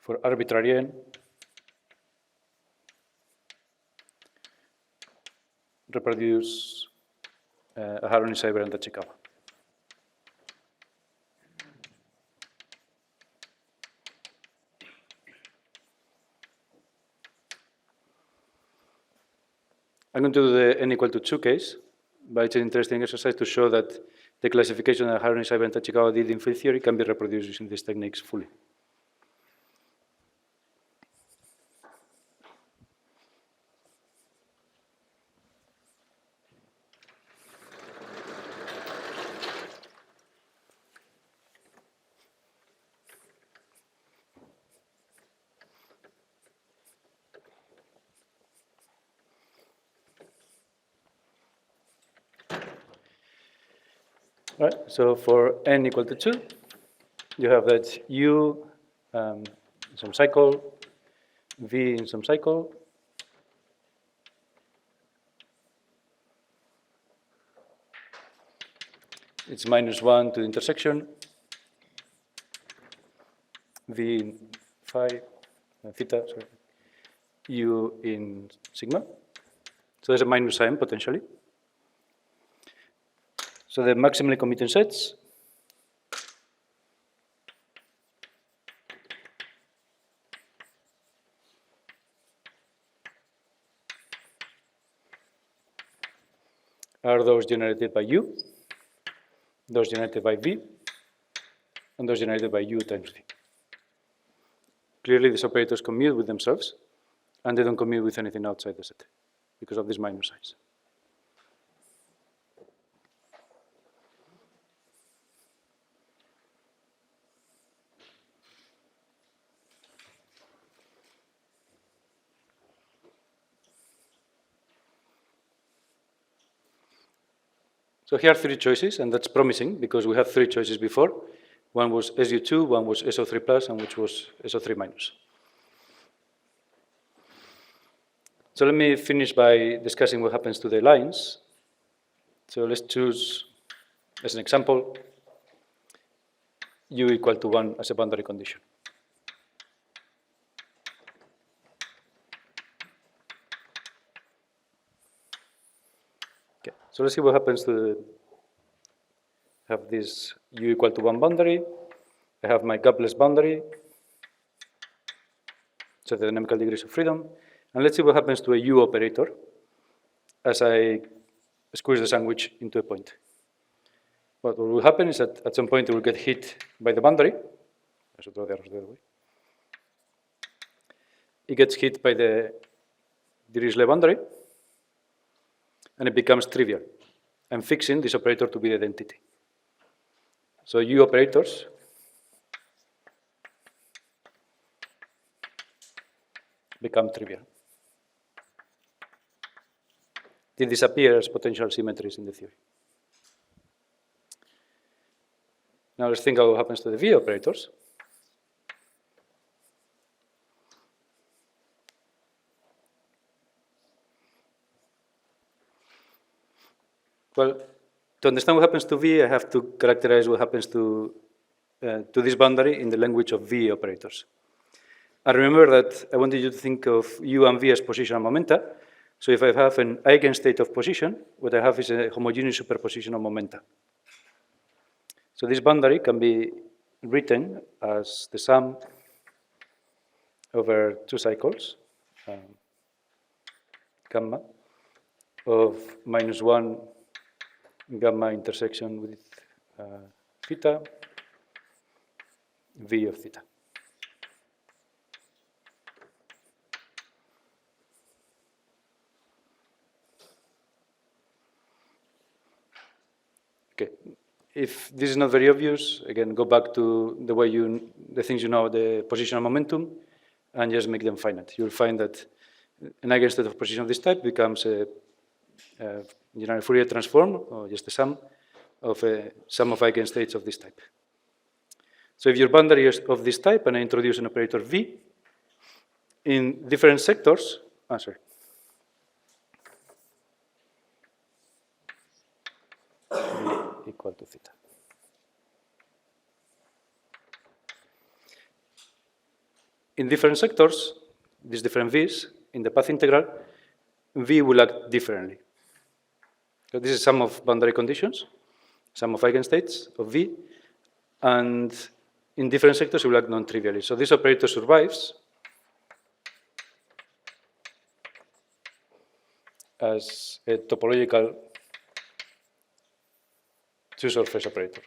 for arbitrary n reproduce a harmonic invariant Tachikawa. I'm going to do the n equal to 2 case, but it's an interesting exercise to show that the classification that Harun Isai and Tachikawa did in field theory can be reproduced using these techniques fully. All right, so for n equal to 2, you have that U in some cycle, V in some cycle, it's -1 to the intersection, V in phi, theta, sorry, U in sigma. So there's a minus sign potentially. So the maximally commuting sets are those generated by U, those generated by V, and those generated by U times V. Clearly, these operators commute with themselves, and they don't commute with anything outside the set because of these minus signs. So here are 3 choices, and that's promising because we had 3 choices before. One was SU2, one was SO3 plus, and which was SO3 minus. So let me finish by discussing what happens to the lines. So let's choose, as an example, U equal to 1 as a boundary condition. Okay, so let's see what happens to have this U equal to 1 boundary. I have my gapless boundary, so the dynamical degrees of freedom. And let's see what happens to a U operator as I squeeze the sandwich into a point. What will happen is that at some point it will get hit by the boundary. It gets hit by the Dirichlet boundary, and it becomes trivial. I'm fixing this operator to be the identity. So U operators become trivial. They disappear as potential symmetries in the theory. Now let's think of what happens to the V operators. Well, to understand what happens to V, I have to characterize what happens to this boundary in the language of V operators. And remember that I wanted you to think of U and V as positional momenta. So if I have an eigenstate of position, what I have is a homogeneous superposition of momenta. So this boundary can be written as the sum over 2 cycles, gamma, of -1 gamma intersection with theta, V of theta. Okay, if this is not very obvious, again, go back to the way the things you know, the positional momentum, and just make them finite. You'll find that an eigenstate of position of this type becomes a general Fourier transform, or just a sum of eigenstates of this type. So if your boundary is of this type, and I introduce an operator V, in different sectors, V equal to theta. In different sectors, these different V's, in the path integral, V will act differently. So this is sum of boundary conditions, sum of eigenstates of V, and in different sectors it will act non-trivially. So this operator survives as a topological two surface operator.